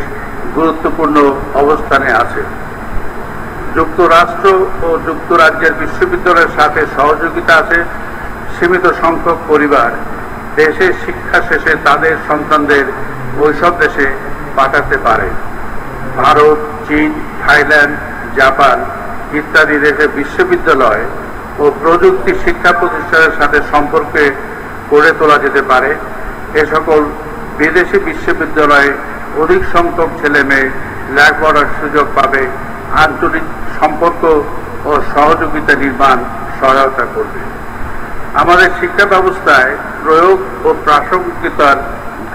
গুরুত্বপূর্ণ অবস্থানে আছে। যুক্তরাষ্ট্র ও যুক্তরাজ্যের বিশ্ববিদ্যালয়ের সাথে সহযোগিতা আছে। সীমিত সংখ্যক পরিবার দেশে শিক্ষা শেষে তাদের সন্তানদের ওইসব দেশে পাঠাতে পারে। ভারত, চীন, থাইল্যান্ড, জাপান ইত্যাদি দেশে বিশ্ববিদ্যালয় ও প্রযুক্তি শিক্ষা প্রতিষ্ঠানের সাথে সম্পর্কে গড়ে তোলা যেতে পারে। এ সকল বিদেশি বিশ্ববিদ্যালয়ে অধিক সংখ্যক ছেলে মেয়ে লেখাপড়ার সুযোগ পাবে। আঞ্চলিক সম্পর্ক ও সহযোগিতা নির্মাণ সহায়তা করবে। আমাদের শিক্ষা ব্যবস্থায় প্রয়োগ ও প্রাসঙ্গিকতার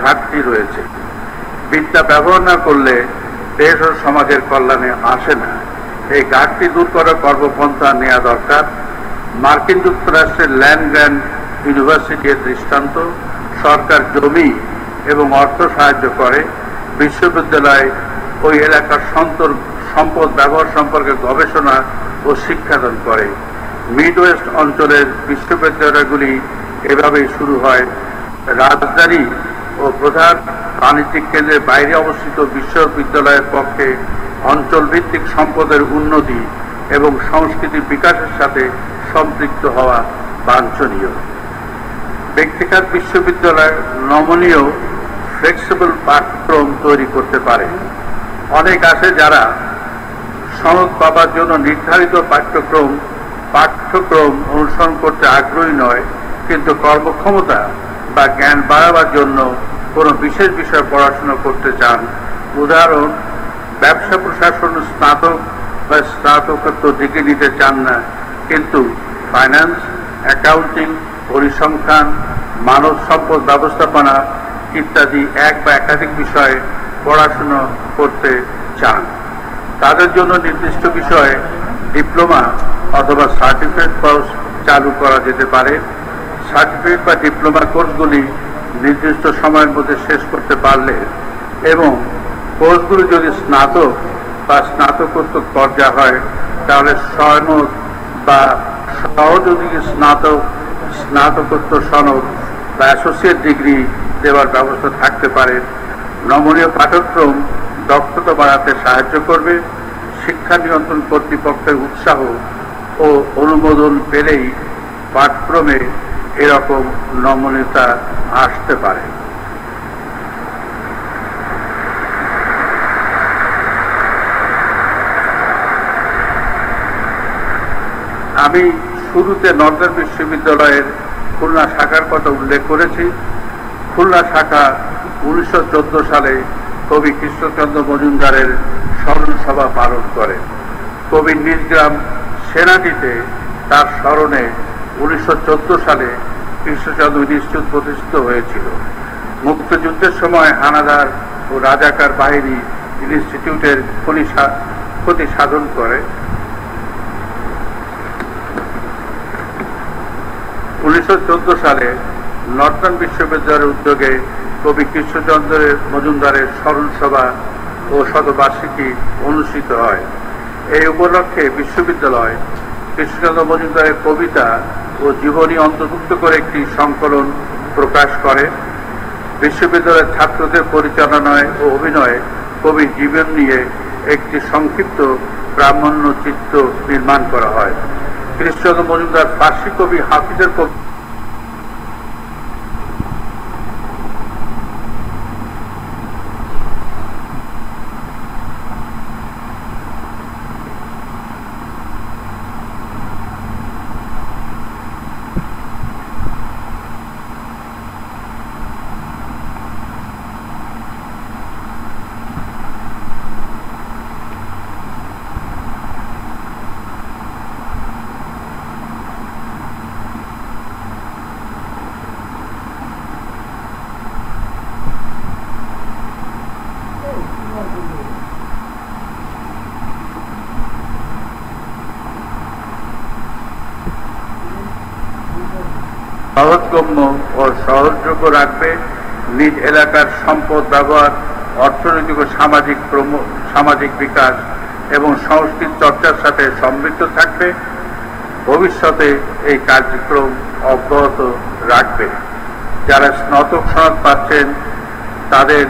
ঘাটতি রয়েছে। বিদ্যা ব্যবহার না করলে দেশ ও সমাজের কল্যাণে আসে না। এই ঘাটতি দূর করার কর্মপন্থা নেওয়া দরকার। মার্কিন যুক্তরাষ্ট্রের ল্যান্ড গ্র্যান্ট ইউনিভার্সিটির দৃষ্টান্ত। সরকার জমি এবং অর্থ সাহায্য করে, বিশ্ববিদ্যালয় ওই এলাকার সম্পদ ব্যবহার সম্পর্কে গবেষণা ও শিক্ষাদান করে। মিড ওয়েস্ট অঞ্চলের বিশ্ববিদ্যালয়গুলি এভাবেই শুরু হয়। রাজধানী ও প্রধান বাণিজ্যিক কেন্দ্রের বাইরে অবস্থিত বিশ্ববিদ্যালয়ের পক্ষে অঞ্চলভিত্তিক সম্পদের উন্নতি এবং সংস্কৃতির বিকাশের সাথে সম্পৃক্ত হওয়া বাঞ্ছনীয়। ব্যক্তিগত বিশ্ববিদ্যালয় নমনীয় ফ্লেক্সিবল পাঠ্যক্রম তৈরি করতে পারে। অনেক আছে যারা সনদ পাবার জন্য নির্ধারিত পাঠ্যক্রম অনুসরণ করতে আগ্রহী নয়, কিন্তু কর্মক্ষমতা বা জ্ঞান বাড়াবার জন্য কোনো বিশেষ বিষয় পড়াশোনা করতে চান। উদাহরণ, ব্যবসা প্রশাসন স্নাতক বা স্নাতকোত্তর ডিগ্রি নিতে চান না, কিন্তু ফাইন্যান্স, অ্যাকাউন্টিং, পরিসংখ্যান, মানব সম্পদ ব্যবস্থাপনা ইত্যাদি এক বা একাধিক বিষয়ে পড়াশোনা করতে চান। তাদের জন্য নির্দিষ্ট বিষয়ে ডিপ্লোমা অথবা সার্টিফিকেট কোর্স চালু করা যেতে পারে। সার্টিফিকেট বা ডিপ্লোমা কোর্সগুলি নির্দিষ্ট সময়ের মধ্যে শেষ করতে পারলে এবং কোর্সগুলি যদি স্নাতক বা স্নাতকোত্তর পর্যায়ে হয়, তাহলে সনদ বা সহযোগী স্নাতকোত্তর সনদ বা অ্যাসোসিয়েট ডিগ্রি দেওয়ার ব্যবস্থা থাকতে পারে। নমনীয় পাঠ্যক্রম দক্ষতা বাড়াতে সাহায্য করবে। শিক্ষা নিয়ন্ত্রণ কর্তৃপক্ষের উৎসাহ ও অনুমোদন পেলেই পাঠ্যক্রমে এরকম নমনীয়তা আসতে পারে। আমি শুরুতে নর্দার্ন বিশ্ববিদ্যালয়ের খুলনা শাখার কথা উল্লেখ করেছি। খুলনা শাখা 1914 সালে কবি কৃষ্ণচন্দ্র মজুমদারের স্মরণ সভা পালন করে। কবির নিজ গ্রাম সেনাটিতে তার স্মরণে 1914 সালে কৃষ্ণচন্দ্র ইনস্টিটিউট প্রতিষ্ঠিত হয়েছিল। মুক্তিযুদ্ধের সময় হানাদার ও রাজাকার বাহিনী ইনস্টিটিউটের ক্ষতি সাধন করে। 1914 সালে নর্দার্ন বিশ্ববিদ্যালয়ের উদ্যোগে কবি কৃষ্ণচন্দ্র মজুমদারের স্মরণ সভা ও শতবার্ষিকী অনুষ্ঠিত হয়। এই উপলক্ষে বিশ্ববিদ্যালয় কৃষ্ণচন্দ্র মজুমদারের কবিতা ও জীবনী অন্তর্ভুক্ত করে একটি সংকলন প্রকাশ করে। বিশ্ববিদ্যালয়ের ছাত্রদের পরিচালনায় ও অভিনয়ে কবির জীবন নিয়ে একটি সংক্ষিপ্ত প্রামাণ্য চিত্র নির্মাণ করা হয়। কৃষ্ণচন্দ্র মজুমদার ফার্সি কবি হাফিজের কবি সহজগম্য ও সহজযোগ্য রাখবে। নিজ এলাকার সম্পদ ব্যবহার, অর্থনৈতিক ও সামাজিক বিকাশ এবং সংস্কৃতি চর্চার সাথে সমৃদ্ধ থাকবে। ভবিষ্যতে এই কার্যক্রম অব্যাহত রাখবে। যারা স্নাতক সনদ পাচ্ছেন তাদের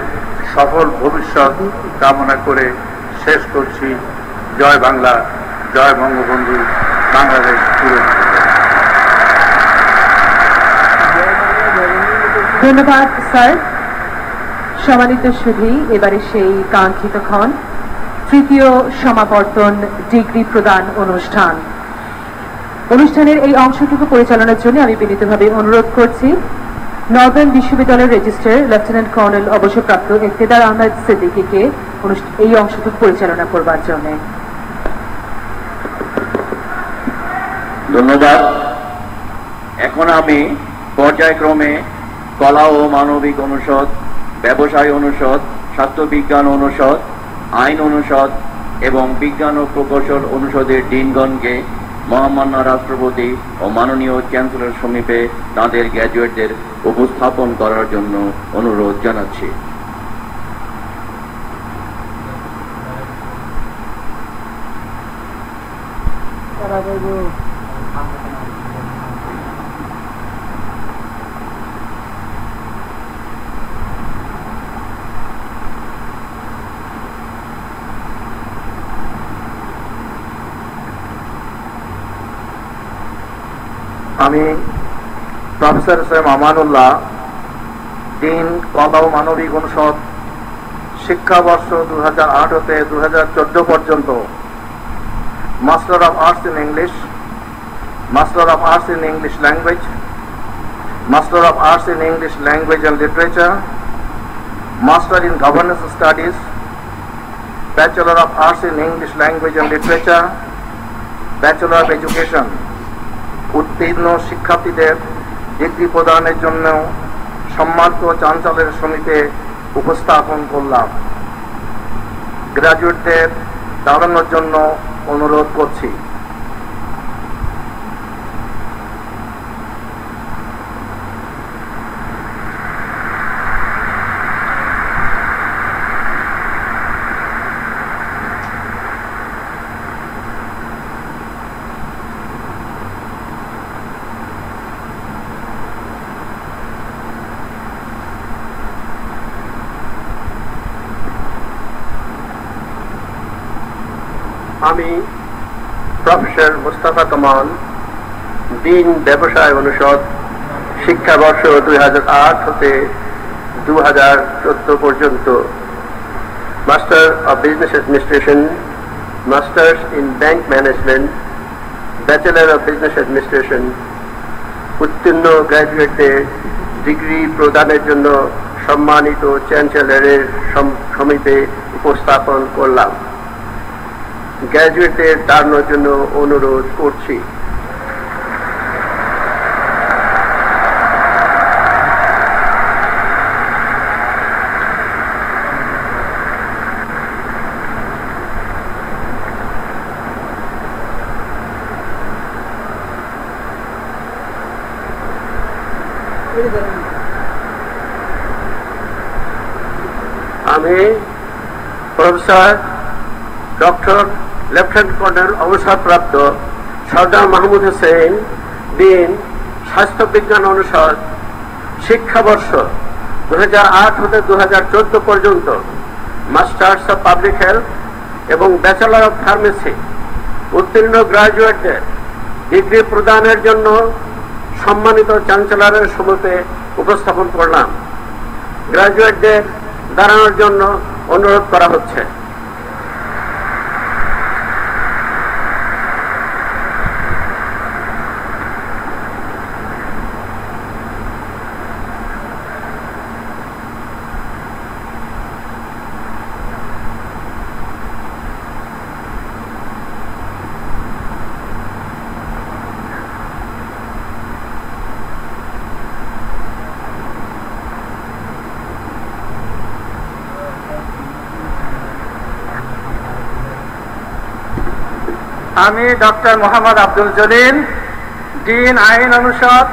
সফল ভবিষ্যৎ কামনা করে শেষ করছি। জয় বাংলা, জয় বঙ্গবন্ধু, বাংলাদেশ পুরো। ধন্যবাদ স্যার। সম্মানিত সুধী, এবারে সেই কাঙ্ক্ষিত ক্ষণ, তৃতীয় সমাবর্তন ডিগ্রি প্রদান অনুষ্ঠান। অনুষ্ঠানের এই অংশটুকু পরিচালনার জন্য আমি বিনীতভাবে অনুরোধ করছি নর্দার্ন বিশ্ববিদ্যালয়ের রেজিস্ট্রার লেফটেন্যান্ট কর্নেল অবসরপ্রাপ্ত ইকতেদার আহমেদ সিদ্দিকীকে এই অংশটুকু পরিচালনা করবার জন্য। ধন্যবাদ। এখন আমি পর্যায়ক্রমে কলা ও মানবিক অনুষদ, ব্যবসায় অনুষদ, স্বাস্থ্যবিজ্ঞান অনুষদ, আইন অনুষদ এবং বিজ্ঞান ও প্রকৌশল অনুষদের ডিনগণকে মহামান্য রাষ্ট্রপতি ও মাননীয় চ্যান্সেলর সমীপে তাঁদের গ্র্যাজুয়েটদের উপস্থাপন করার জন্য অনুরোধ জানাচ্ছি। আমি প্রফেসর সৈয়দ আমানুল্লাহ, ডিন কলা ও মানবিক অনুষদ, শিক্ষাবর্ষ 2008 হতে 2014 পর্যন্ত master of arts in English, master of arts in English language, master of arts in English language and literature, master in governance studies, bachelor of arts in English language and literature, bachelor of education উত্তীর্ণ শিক্ষার্থীদের degree প্রদানের জন্য সম্মানিত chancellor সমিতিতে উপস্থাপন করলাম। গ্র্যাজুয়েটদের দাঁড়ানোর জন্য অনুরোধ করছি। আমি প্রফেসর মুস্তাফা কামাল, ডিন ব্যবসায় অনুষদ, শিক্ষাবর্ষ 2008 হতে 2014 পর্যন্ত master of business administration, masters in bank management, bachelor of business administration উত্তীর্ণ গ্র্যাজুয়েটদের ডিগ্রি প্রদানের জন্য সম্মানিত চ্যান্সেলরের সমিতিতে উপস্থাপন করলাম। গ্র্যাজুয়েটদের দাঁড়ানোর জন্য অনুরোধ করছি। আমি প্রফেসর ডক্টর লেফটেন্যান্ট কর্নেল অবসরপ্রাপ্ত সর্দার মাহমুদ হোসেন, ডিন স্বাস্থ্য বিজ্ঞান অনুষদ, শিক্ষাবর্ষ 2008 হতে 2014 পর্যন্ত মাস্টার্স অফ পাবলিক হেলথ এবং ব্যাচেলর অফ ফার্মেসি উত্তীর্ণ গ্র্যাজুয়েটদের ডিগ্রি প্রদানের জন্য সম্মানিত চ্যান্সেলরের সমিতিতে উপস্থাপন করলাম। গ্র্যাজুয়েটদের দাঁড়ানোর জন্য অনুরোধ করা হচ্ছে। আমি ডক্টর মোহাম্মদ আব্দুল জলিল, ডিন আইন অনুষদ,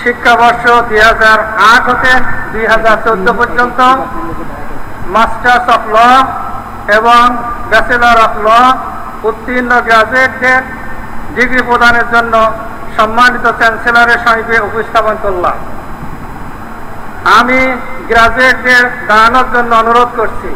শিক্ষাবর্ষ 2008 হতে 2014 পর্যন্ত মাস্টার্স অফ ল এবং ব্যাচেলর অফ ল উত্তীর্ণ গ্রাজুয়েটদের ডিগ্রি প্রদানের জন্য সম্মানিত চ্যান্সেলরের সমীপে উপস্থাপন করলাম। আমি গ্রাজুয়েটদের দাঁড়ানোর জন্য অনুরোধ করছি।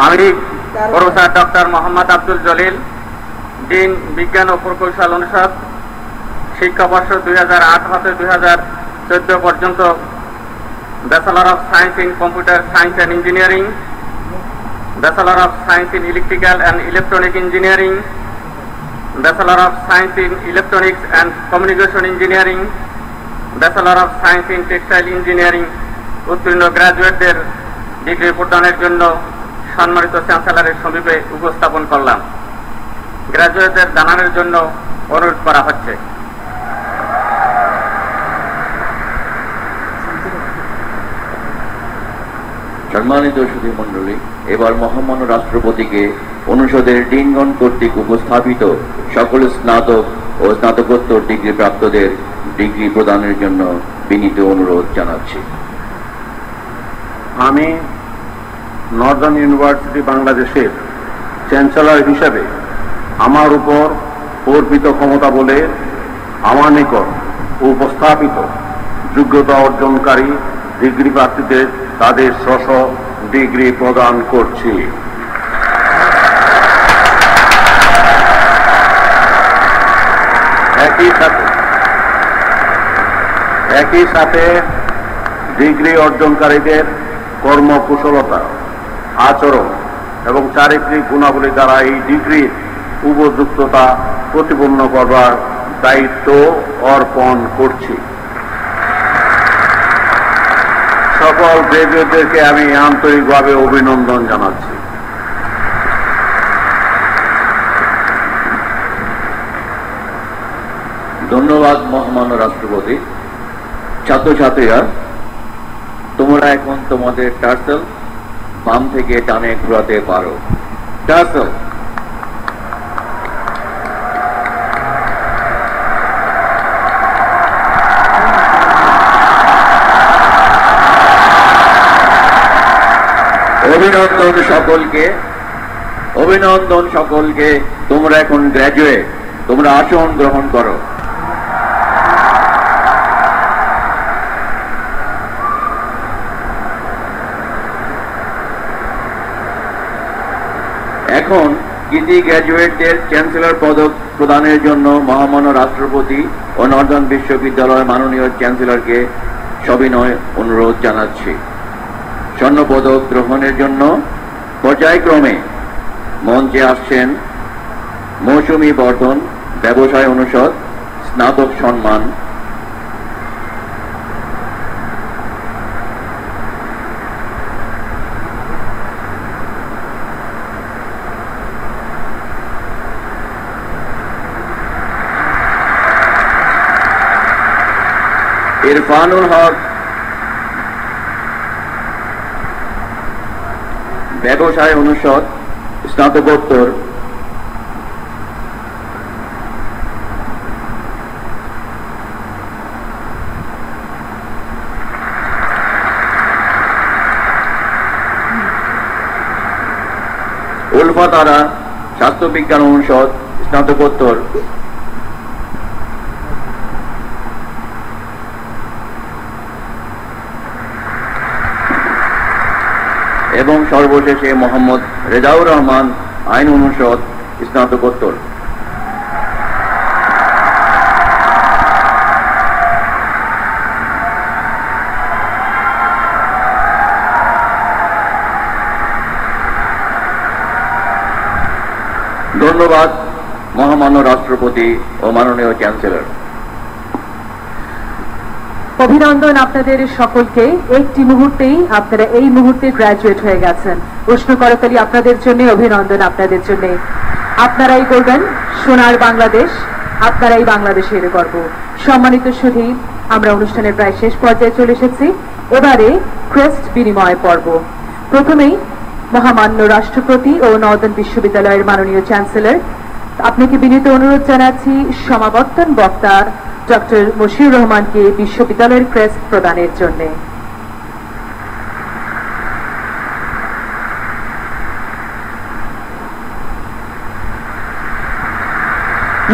আমি professor doctor Mohammad Abdul Jalil, dean বিজ্ঞান ও প্রকৌশল অনুষদ, শিক্ষাবর্ষ 2008 হতে 2014 পর্যন্ত bachelor of science in computer science and engineering, bachelor of science in electrical and electronic engineering, bachelor of science in electronics and communication engineering, bachelor of science in textile engineering উত্তীর্ণ গ্রাজুয়েটদের degree প্রদানের জন্য সম্মানিত চ্যান্সেলরের সমীপে উপস্থাপন করলাম। গ্রাজুয়েটদের দানানোর জন্য অনুরোধ করা হচ্ছে। সম্মানিত সুধী মণ্ডলী, এবার মহামান্য রাষ্ট্রপতিকে অনুষদের ডিনগণ কর্তৃক উপস্থাপিত সকল স্নাতক ও স্নাতকোত্তর ডিগ্রি প্রাপ্তদের ডিগ্রি প্রদানের জন্য বিনীত অনুরোধ জানাচ্ছি। আমি নর্দার্ন ইউনিভার্সিটি বাংলাদেশের চ্যান্সেলর হিসাবে আমার উপর অর্পিত ক্ষমতা বলে আমার নিকট উপস্থাপিত যোগ্যতা অর্জনকারী ডিগ্রি প্রার্থীদের তাদের স্ব ডিগ্রি প্রদান করছি। একই সাথে ডিগ্রি অর্জনকারীদের কর্মকুশলতা, আচরণ এবং চারিত্রিক গুণাবলী দ্বারা এই ডিগ্রির উপযুক্ততা প্রতিপন্ন করবার দায়িত্ব অর্পণ করছি। সকল গ্রাজুয়েটদেরকে আমি আন্তরিকভাবে অভিনন্দন জানাচ্ছি। ধন্যবাদ মহামান্য রাষ্ট্রপতি। ছাত্রছাত্রীরা, তোমরা এখন তোমাদের টার্সেল বাম থেকে ডানে ঘোরাতে পারো। টার্সেল। অভিনন্দন সকলকে, অভিনন্দন সকলকে। তোমরা এখন গ্র্যাজুয়েট, তোমরা আসন গ্রহণ করো। এখন কৃতি গ্র্যাজুয়েটদের চ্যান্সেলর পদক প্রদানের জন্য মহামান্য রাষ্ট্রপতি ও নর্দার্ন বিশ্ববিদ্যালয়ের মাননীয় চ্যান্সেলরকে সবিনয় অনুরোধ জানাচ্ছি। স্বর্ণপদক গ্রহণের জন্য পর্যায়ক্রমে মঞ্চে আসছেন মৌসুমী বর্ধন, ব্যবসায় অনুষদ, স্নাতক সম্মান, ইরফানুল হক, ব্যবসায় অনুষদ, স্নাতকোত্তর, উলফা তারা, স্বাস্থ্যবিজ্ঞান অনুষদ, স্নাতকোত্তর, এবং সর্বশেষে মোহাম্মদ রেজাউর রহমান, আইন অনুষদ, স্নাতকোত্তর। ধন্যবাদ মহামান্য রাষ্ট্রপতি ও মাননীয় চ্যান্সেলর। অভিনন্দন আপনাদের সকলকে। একটি মুহূর্তেই আপনারা এই মুহূর্তে গ্রাজুয়েট হয়ে গেছেন। উষ্ণ করতালি আপনাদের জন্য, অভিনন্দন আপনাদের জন্য। আপনারাই করবেন সোনার বাংলাদেশ, আপনারাই বাংলাদেশের গর্ব। সম্মানিত সুধী, আমরা অনুষ্ঠানের প্রায় শেষ পর্যায়ে চলে এসেছি। এবারে ক্রেস্ট বিনিময় পর্ব। প্রথমেই মহামান্য রাষ্ট্রপতি ও নর্দার্ন বিশ্ববিদ্যালয়ের মাননীয় চ্যান্সেলর, আপনাকে বিনীত অনুরোধ জানাচ্ছি সমাবর্তন বক্তা ডক্টর মশিউর রহমানকে বিশ্ববিদ্যালয়ের ক্রেস্ট প্রদানের জন্য।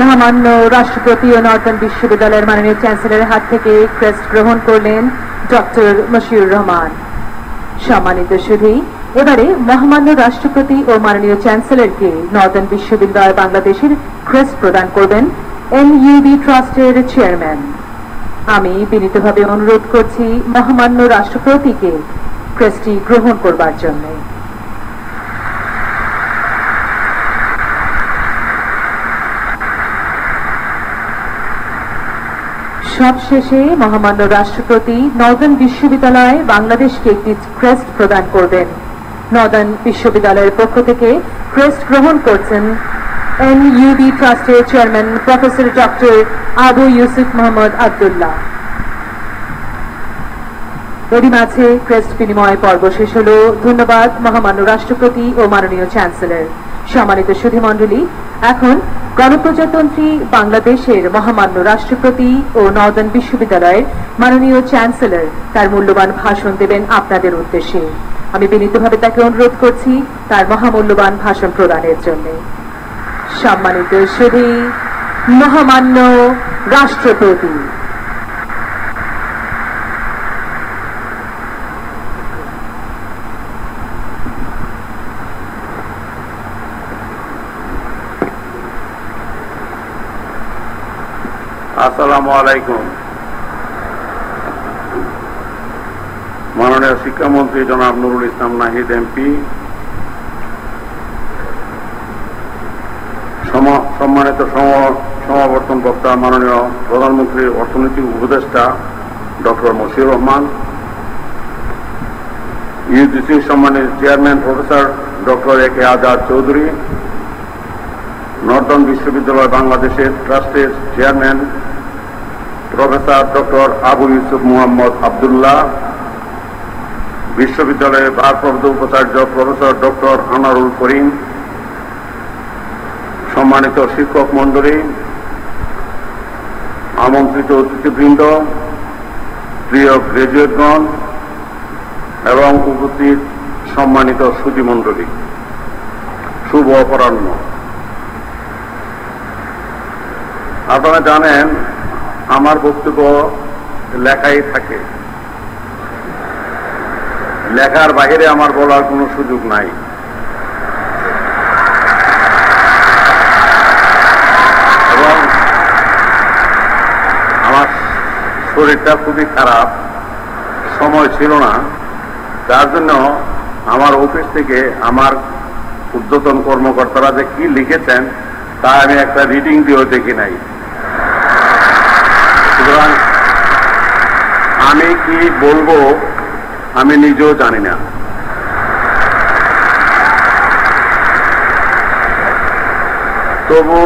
মহামান্য রাষ্ট্রপতি ও নর্দার্ন বিশ্ববিদ্যালয়ের মাননীয় চ্যান্সেলরের হাত থেকে ক্রেস্ট গ্রহণ করলেন ডক্টর মশিউর রহমান। সম্মানিত সুধী, এবারে মহামান্য রাষ্ট্রপতি ও মাননীয় চ্যান্সেলরকে নর্দার্ন বিশ্ববিদ্যালয় বাংলাদেশের ক্রেস্ট প্রদান করবেন এনইউবি ট্রাস্টের চেয়ারম্যান। আমি বিনীতভাবে অনুরোধ করছি মহামান্য রাষ্ট্রপতিকে ক্রেস্টটি গ্রহণ করবার জন্য। সবশেষে মহামান্য রাষ্ট্রপতি নর্দার্ন বিশ্ববিদ্যালয় বাংলাদেশকে একটি ক্রেস্ট প্রদান করবেন। নর্দার্ন বিশ্ববিদ্যালয়ের পক্ষ থেকে ক্রেস্ট গ্রহণ করছেন এনইউবি ট্রাস্টের chairman professor doctor Abu Yusuf Mohammad Abdullah. এরই মাঝে ক্রেস্ট বিনিময় পর্ব শেষ হল। ধন্যবাদ মহামান্য রাষ্ট্রপতি ও মাননীয় চ্যান্সেলর। সম্মানিত সুধীমণ্ডলী, এখন গণপ্রজাতন্ত্রী বাংলাদেশের মহামান্য রাষ্ট্রপতি ও নর্দার্ন বিশ্ববিদ্যালয়ের মাননীয় চ্যান্সেলর তার মূল্যবান ভাষণ দেবেন আপনাদের উদ্দেশ্যে। আমি বিনীতভাবে তাকে অনুরোধ করছি তার মহামূল্যবান ভাষণ প্রদানের জন্য। সম্মানিত সুধী, মহামান্য রাষ্ট্রপতি। আসসালামু আলাইকুম। মাননীয় শিক্ষামন্ত্রী জনাব নুরুল ইসলাম নাহিদ এমপি, সম্মানিত সমাবর্তন বক্তা মাননীয় প্রধানমন্ত্রী অর্থনৈতিক উপদেষ্টা ডক্টর মশিউর রহমান, ইউজিসি সম্মানিত chairman professor doctor A K Azad Chowdhury, Northern বিশ্ববিদ্যালয় বাংলাদেশের ট্রাস্টের chairman professor doctor Abu Yusuf Mohammad Abdullah, বিশ্ববিদ্যালয়ের ভারপ্রাপ্ত উপাচার্য প্রফেসর ডক্টর আনারুল করিম, সম্মানিত শিক্ষক মণ্ডলী, আমন্ত্রিত অতিথিবৃন্দ, প্রিয় গ্রাজুয়েটগণ এবং উপস্থিত সম্মানিত সুধীমণ্ডলী, শুভ অপরাহ্ন। আপনারা জানেন আমার বক্তব্য লেখাই থাকে, লেখার বাইরে আমার বলার কোনো সুযোগ নাই। এবং আমার শরীরটা খুবই খারাপ, সময় ছিল না, তার জন্য আমার অফিস থেকে আমার ঊর্ধ্বতন কর্মকর্তারা যে কি লিখেছেন তা আমি একটা রিডিং দিয়েও দেখি নাই। সুতরাং আমি কি বলবো আমি নিজেও জানি না। তবু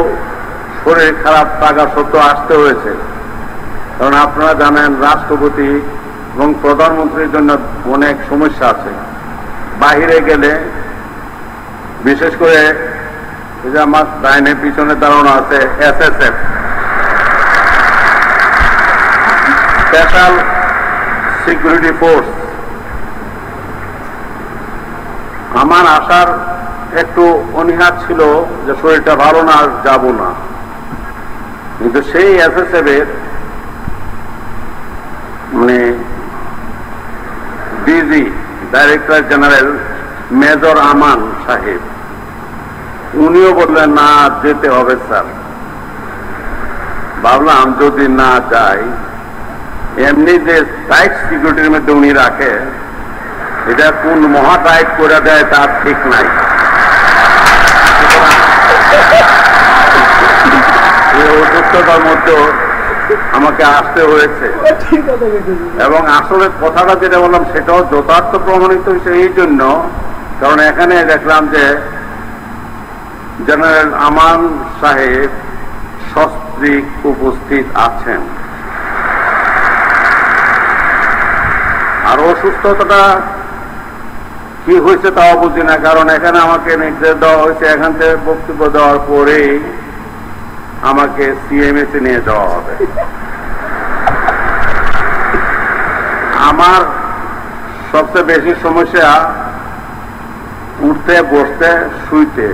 শরীর খারাপ থাকা সত্ত্বেও আসতে হয়েছে, কারণ আপনারা জানেন রাষ্ট্রপতি এবং প্রধানমন্ত্রীর জন্য অনেক সমস্যা আছে। বাহিরে গেলে, বিশেষ করে এই যে আমার ডাইনের পিছনে দাঁড়ানো আছে এসএসএফ, স্পেশাল সিকিউরিটি ফোর্স, আমার আসার একটু অনীহা ছিল যে শরীরটা ভালো না, আর যাবো না, কিন্তু সেই এসএসএফ এর মানে ডিজি ডাইরেক্টর জেনারেল মেজর আমান সাহেব, উনিও বললেন না যেতে হবে স্যার। ভাবলাম যদি না যাই, এমনি যে টাইট সিকিউরিটির মধ্যে উনি রাখে, এটা কোন মহা টাইট করে দেয় তার ঠিক নাই। এই অসুস্থতার মধ্যেও আমাকে আসতে হয়েছে, এবং আসলে কথাটা যেটা বললাম সেটাও যথার্থ প্রমাণিত হয়েছে এই জন্য, কারণ এখানে দেখলাম যে জেনারেল আমান সাহেব সস্ত্রীক উপস্থিত আছেন। আর অসুস্থতাটা কি হয়েছে তাও বুঝি না, কারণ এখানে আমাকে নির্দেশ দেওয়া হয়েছে এখান থেকে বক্তব্য দেওয়ার পরেই আমাকে সিএমএসে নিয়ে যাওয়া হবে। আমার সবচেয়ে বেশি সমস্যা উঠতে বসতে শুইতে,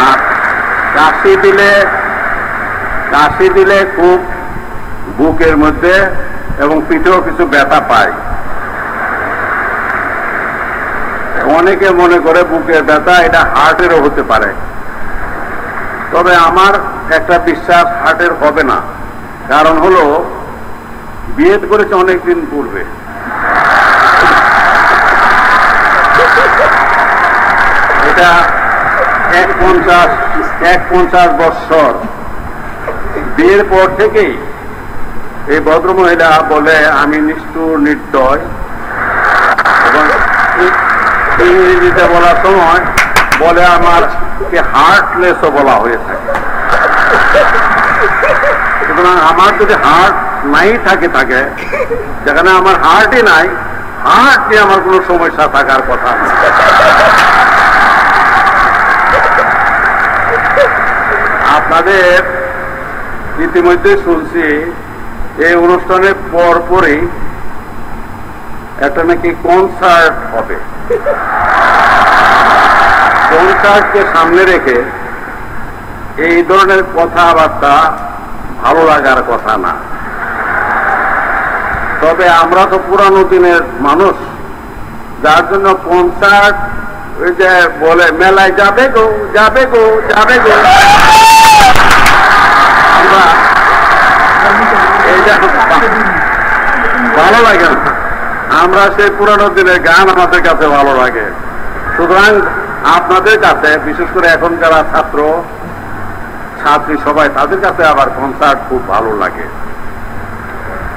আর কাশি দিলে খুব বুকের মধ্যে এবং পিঠেও কিছু ব্যথা পায়। অনেকে মনে করে বুকের ব্যথা এটা হার্টেরও হতে পারে, তবে আমার একটা বিশ্বাস হার্টের হবে না। কারণ হলো বিয়ে করেছে অনেকদিন পূর্বে, এটা 51 বৎসর বিয়ের পর থেকেই এই ভদ্রমহিলা বলে আমি নিষ্ঠুর নির্দয়, এবং ইংরেজিতে বলার সময় বলে আমার হার্টলেসও বলা হয়ে থাকে। সুতরাং আমার যদি হার্ট নাই থাকে, যেখানে আমার হার্টই নাই, হার্ট নিয়ে আমার কোনো সমস্যা থাকার কথা না। আপনাদের ইতিমধ্যে শুনছি এই অনুষ্ঠানের পরপরই একটা নাকি কনসার্ট হবে। কনসার্টকে সামনে রেখে এই ধরনের কথাবার্তা ভালো লাগার কথা না। তবে আমরা তো পুরানো দিনের মানুষ, যার জন্য কনসার্ট ওই যে বলে মেলায় যাবে গো যাবে গো যাবে গো, আমরা এইটা ভালো লাগে না। আমরা সেই পুরানো দিনের গান আমাদের কাছে ভালো লাগে। সুতরাং আপনাদের কাছে, বিশেষ করে এখন যারা ছাত্র ছাত্রী সবাই, তাদের কাছে আবার কনসার্ট খুব ভালো লাগে।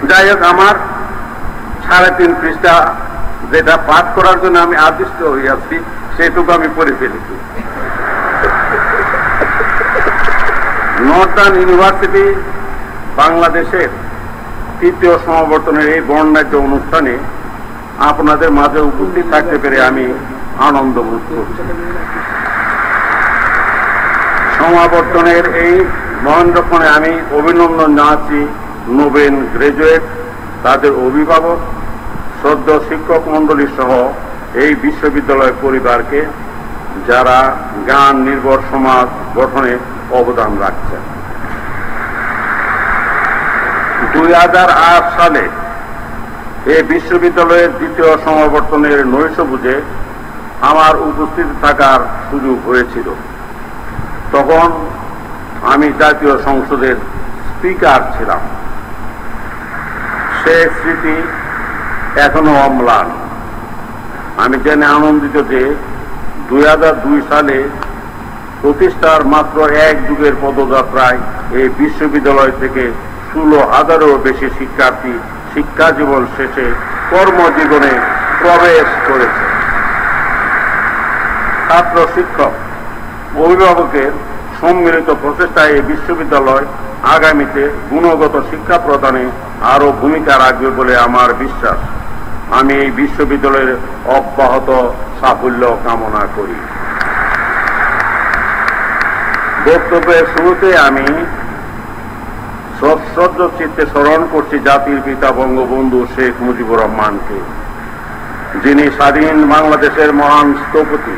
যাই হোক, আমার 3.5 পৃষ্ঠা যেটা পাঠ করার জন্য আমি আদিষ্ট হইয়াছি সেটুকু আমি পড়ে ফেলেছি। নর্দার্ন ইউনিভার্সিটি বাংলাদেশের 3য় সমাবর্তনের এই বর্ণাঢ্য অনুষ্ঠানে আপনাদের মাঝে উপস্থিত থাকতে পেরে আমি আনন্দ বোধ করছি। সমাবর্তনের এই মহেন্দ্রক্ষণে আমি অভিনন্দন জানাচ্ছি নবীন গ্রাজুয়েট, তাদের অভিভাবক, সদ্য শিক্ষক মন্ডলী সহ এই বিশ্ববিদ্যালয় পরিবারকে, যারা জ্ঞান নির্ভর সমাজ গঠনে অবদান রাখছেন। 2008 সালে এই বিশ্ববিদ্যালয়ের 2য় সমাবর্তনের নৈশভোজে আমার উপস্থিত থাকার সুযোগ হয়েছিল। তখন আমি জাতীয় সংসদের স্পিকার ছিলাম। সে স্মৃতি এখনো অম্লান। আমি জেনে আনন্দিত যে 2002 সালে প্রতিষ্ঠার মাত্র 1 যুগের পদযাত্রায় এই বিশ্ববিদ্যালয় থেকে 16,000-এরও বেশি শিক্ষার্থী শিক্ষা জীবন শেষে কর্মজীবনে প্রবেশ করেছে। ছাত্র, শিক্ষক, অভিভাবকের সম্মিলিত প্রচেষ্টায় এই বিশ্ববিদ্যালয় আগামীতে গুণগত শিক্ষা প্রদানে আরো ভূমিকা রাখবে বলে আমার বিশ্বাস। আমি এই বিশ্ববিদ্যালয়ের অব্যাহত সাফল্য কামনা করি। বক্তব্যের শুরুতে আমি সশ্রদ্ধ চিত্তে স্মরণ করছি জাতির পিতা বঙ্গবন্ধু শেখ মুজিবুর রহমানকে, যিনি স্বাধীন বাংলাদেশের মহান স্থপতি।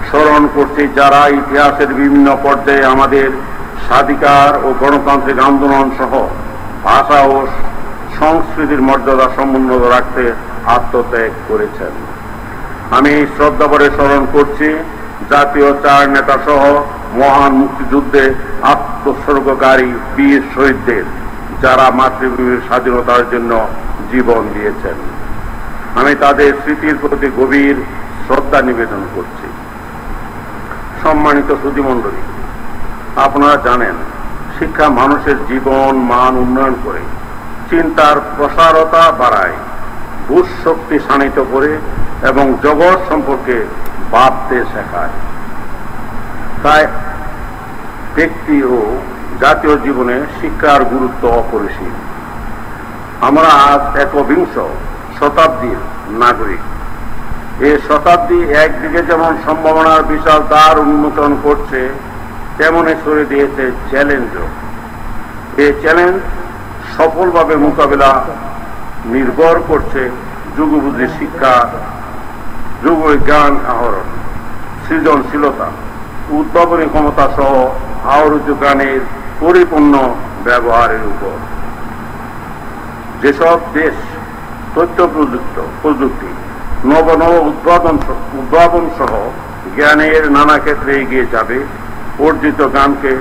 স্মরণ করছি যারা ইতিহাসের বিভিন্ন পর্যায়ে আমাদের স্বাধিকার ও গণতান্ত্রিক আন্দোলন সহ ভাষা ও সংস্কৃতির মর্যাদা সমুন্নত রাখতে আত্মত্যাগ করেছেন। আমি শ্রদ্ধাভরে স্মরণ করছি জাতীয় 4 নেতা সহ মহান মুক্তিযুদ্ধে আত্মোৎসর্গকারী বীর শহীদদের, যারা মাতৃভূমির স্বাধীনতার জন্য জীবন দিয়েছেন। আমি তাদের স্মৃতির প্রতি গভীর শ্রদ্ধা নিবেদন করছি। সম্মানিত সুধীমণ্ডলী, আপনারা জানেন শিক্ষা মানুষের জীবন মান উন্নয়ন করে, চিন্তার প্রসারতা বাড়ায়, বুঝ শক্তি শানিত করে এবং জগৎ সম্পর্কে ভাবতে শেখায়। তাই ব্যক্তি ও জাতীয় জীবনে শিক্ষার গুরুত্ব অপরিসীম। আমরা আজ 21শ শতাব্দীর নাগরিক। এই শতাব্দী একদিকে যেমন সম্ভাবনার বিশাল দ্বার উন্মোচন করছে, তেমনি সরে দিয়েছে চ্যালেঞ্জও। এই চ্যালেঞ্জ সফলভাবে মোকাবেলা নির্ভর করছে যুগোপযোগী শিক্ষা, যুগজ্ঞান আহরণ, সৃজনশীলতা, উদ্ভাবনী ক্ষমতা সহ আহরিত জ্ঞানের পরিপূর্ণ ব্যবহারের উপর। যেসব দেশ তথ্য প্রযুক্তি, নব উদ্ভাবন সহ জ্ঞানের নানা ক্ষেত্রে এগিয়ে যাবে, অর্জিত জ্ঞানকে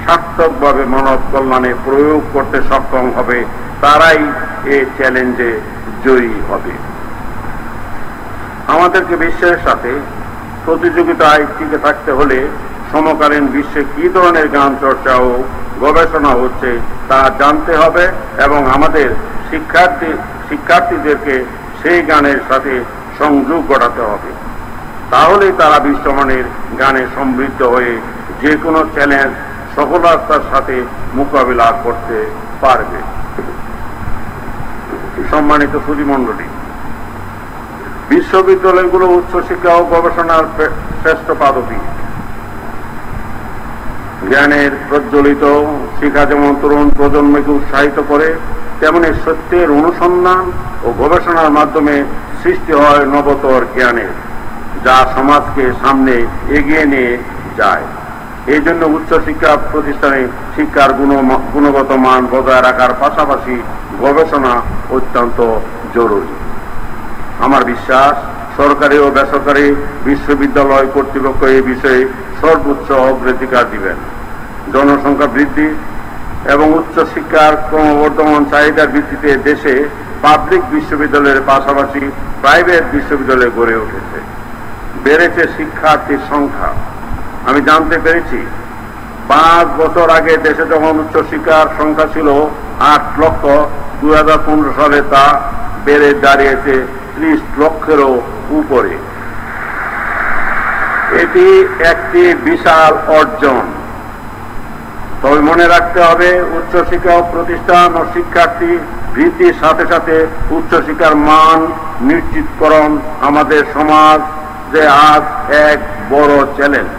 সার্থকভাবে মানব কল্যাণে প্রয়োগ করতে সক্ষম হবে, তারাই এই চ্যালেঞ্জে জয়ী হবে। আমাদেরকে বিশ্বের সাথে প্রতিযোগিতায় টিকে থাকতে হলে সমকালীন বিশ্বে কি ধরনের জ্ঞান চর্চা ও গবেষণা হচ্ছে তা জানতে হবে এবং আমাদের শিক্ষার্থীদেরকে সেই জ্ঞানের সাথে সংযোগ ঘটাতে হবে। তাহলেই তারা বিশ্বমানের জ্ঞানে সমৃদ্ধ হয়ে যে কোনো চ্যালেঞ্জ সফলতার সাথে মোকাবিলা করতে পারবে। সম্মানিত সুধীমণ্ডলী, বিশ্ববিদ্যালয়গুলো উচ্চশিক্ষা ও গবেষণার শ্রেষ্ঠ পাদপীঠ। জ্ঞানের প্রজ্বলিত শিক্ষা যেমন তরুণ প্রজন্মকে উৎসাহিত করে, তেমনি সত্যের অনুসন্ধান ও গবেষণার মাধ্যমে সৃষ্টি হয় নবতর জ্ঞানের, যা সমাজকে সামনে এগিয়ে নিয়ে যায়। এই জন্য উচ্চশিক্ষা প্রতিষ্ঠানে শিক্ষার গুণগত মান বজায় রাখার পাশাপাশি গবেষণা অত্যন্ত জরুরি। আমার বিশ্বাস সরকারি ও বেসরকারি বিশ্ববিদ্যালয় কর্তৃপক্ষ এই বিষয়ে সর্বোচ্চ অগ্রাধিকার দিবেন। জনসংখ্যা বৃদ্ধি এবং উচ্চশিক্ষার ক্রমবর্ধমান চাহিদার ভিত্তিতে দেশে পাবলিক বিশ্ববিদ্যালয়ের পাশাপাশি প্রাইভেট বিশ্ববিদ্যালয় গড়ে উঠেছে, বেড়েছে শিক্ষার্থীর সংখ্যা। আমি জানতে পেরেছি 5 বছর আগে দেশে যখন উচ্চশিক্ষার সংখ্যা ছিল 8 লক্ষ, 2015 সালে তা বেড়ে দাঁড়িয়েছে 30 লক্ষেরও উপরে। এটি একটি বিশাল অর্জন। তবে মনে রাখতে হবে, উচ্চশিক্ষা প্রতিষ্ঠান ও শিক্ষার্থী বৃদ্ধির সাথে সাথে উচ্চশিক্ষার মান নিশ্চিতকরণ আমাদের সমাজ যে আজ এক বড় চ্যালেঞ্জ।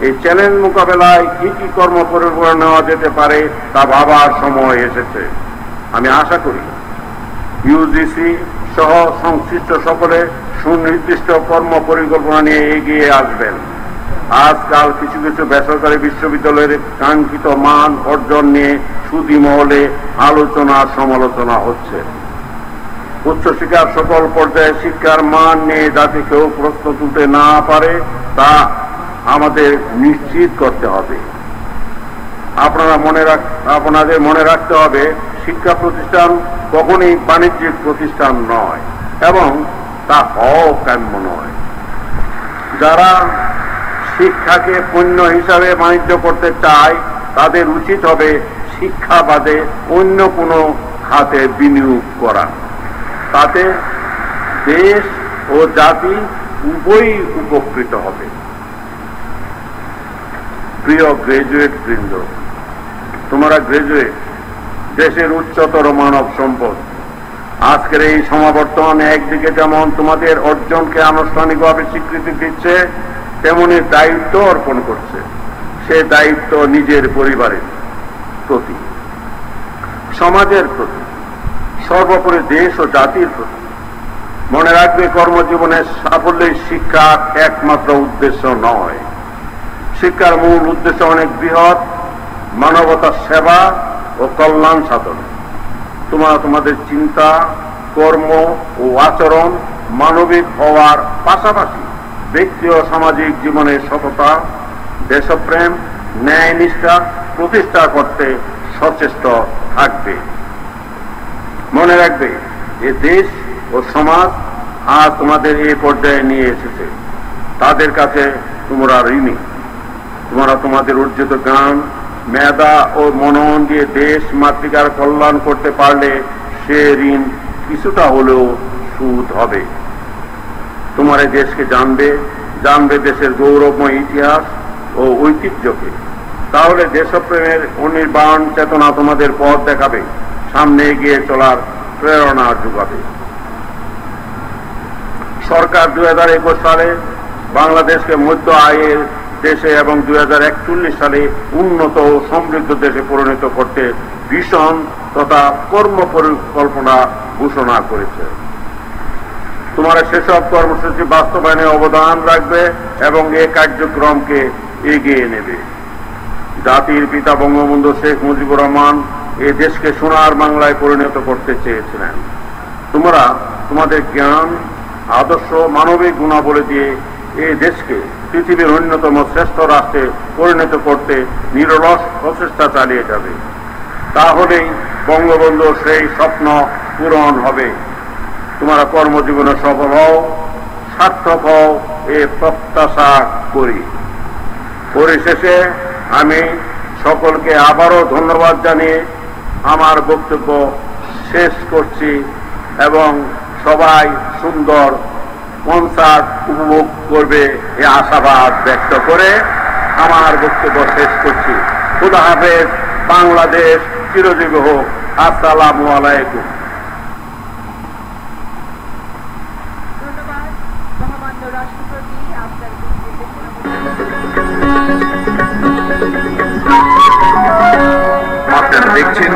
এই চ্যালেঞ্জ মোকাবেলায় কি কি কর্মপরিকল্পনা নেওয়া যেতে পারে তা ভাবার সময় এসেছে। আমি আশা করি ইউজিসি সহ সংশ্লিষ্ট সকলে সুনির্দিষ্ট কর্ম পরিকল্পনা নিয়ে এগিয়ে আসবেন। আজকাল কিছু কিছু বেসরকারি বিশ্ববিদ্যালয়ের কাঙ্ক্ষিত মান অর্জন নিয়ে সুধী মহলে আলোচনা সমালোচনা হচ্ছে। উচ্চশিক্ষার সকল পর্যায়ে শিক্ষার মান নিয়ে যাতে কেউ প্রশ্ন তুলতে না পারে তা আমাদের নিশ্চিত করতে হবে। আপনাদের মনে রাখতে হবে, শিক্ষা প্রতিষ্ঠান কখনই বাণিজ্যিক প্রতিষ্ঠান নয় এবং তা অকাম্য নয়। যারা শিক্ষাকে পণ্য হিসাবে বাণিজ্য করতে চায় তাদের উচিত হবে শিক্ষা বাদে অন্য কোনো খাতে বিনিয়োগ করা। তাতে দেশ ও জাতি উভয়ই উপকৃত হবে। প্রিয় গ্রাজুয়েট বৃন্দ, তোমরা গ্রাজুয়েট, দেশের উচ্চতর মানব সম্পদ। আজকের এই সমাবর্তন একদিকে যেমন তোমাদের অর্জনকে আনুষ্ঠানিকভাবে স্বীকৃতি দিচ্ছে, তেমনি দায়িত্ব অর্পণ করছে। সে দায়িত্ব নিজের পরিবারের প্রতি, সমাজের প্রতি, সর্বোপরি দেশ ও জাতির প্রতি। মনে রাখবে, কর্মজীবনের সাফল্যের শিক্ষা একমাত্র উদ্দেশ্য নয়। শিক্ষার মূল উদ্দেশ্য অনেক বৃহৎ, মানবতার সেবা ও কল্যাণ সাধন। তোমরা তোমাদের চিন্তা, কর্ম ও আচরণ মানবিক হওয়ার পাশাপাশি ব্যক্তি ও সামাজিক জীবনের সততা, দেশপ্রেম, ন্যায় নিষ্ঠা প্রতিষ্ঠা করতে সচেষ্ট থাকবে। মনে রাখবে, যে দেশ ও সমাজ আজ তোমাদের এই পর্যায়ে নিয়ে এসেছে, তাদের কাছে তোমরা ঋণী। তোমরা তোমাদের অর্জিত জ্ঞান, মেধা ও মনন দিয়ে দেশ মাতৃকার কল্যাণ করতে পারলে সে ঋণ কিছুটা হলেও সুদ হবে। তোমার দেশকে জানবে দেশের গৌরবময় ইতিহাস ও ঐতিহ্যকে। তাহলে দেশপ্রেমের অনির্বাণ চেতনা তোমাদের পথ দেখাবে, সামনে এগিয়ে চলার প্রেরণা যোগাবে। সরকার 2021 সালে বাংলাদেশকে মধ্য আয়ের দেশে এবং 2041 সালে উন্নত ও সমৃদ্ধ দেশে পরিণত করতে ভীষণ তথা কর্ম পরিকল্পনা ঘোষণা করেছে। তোমরা সেসব কর্মসূচি বাস্তবায়নে অবদান রাখবে এবং এই কার্যক্রমকে এগিয়ে নেবে। জাতির পিতা বঙ্গবন্ধু শেখ মুজিবুর রহমান এই দেশকে সোনার বাংলায় পরিণত করতে চেয়েছিলেন। তোমরা তোমাদের জ্ঞান, আদর্শ, মানবিক গুণাবলী দিয়ে এই দেশকে পৃথিবীর অন্যতম শ্রেষ্ঠ রাষ্ট্রে পরিণত করতে নিরলস প্রচেষ্টা চালিয়ে যাবে। তাহলেই বঙ্গবন্ধুর সেই স্বপ্ন পূরণ হবে। তোমরা কর্মজীবনে সফল হও, সার্থক হও, এ প্রত্যাশা করি। পরিশেষে আমি সকলকে আবারও ধন্যবাদ জানিয়ে আমার বক্তব্য শেষ করছি এবং সবাই সুন্দর কনসার্ট উপভোগ করবে এ আশাবাদ ব্যক্ত করে আমার বক্তব্য শেষ করছি। খুদা হাফেজ। বাংলাদেশ চিরজীবী হোক। আসসালামু আলাইকুম। ধন্যবাদ মহামান্য রাষ্ট্রপতি, আপনারা দেখছেন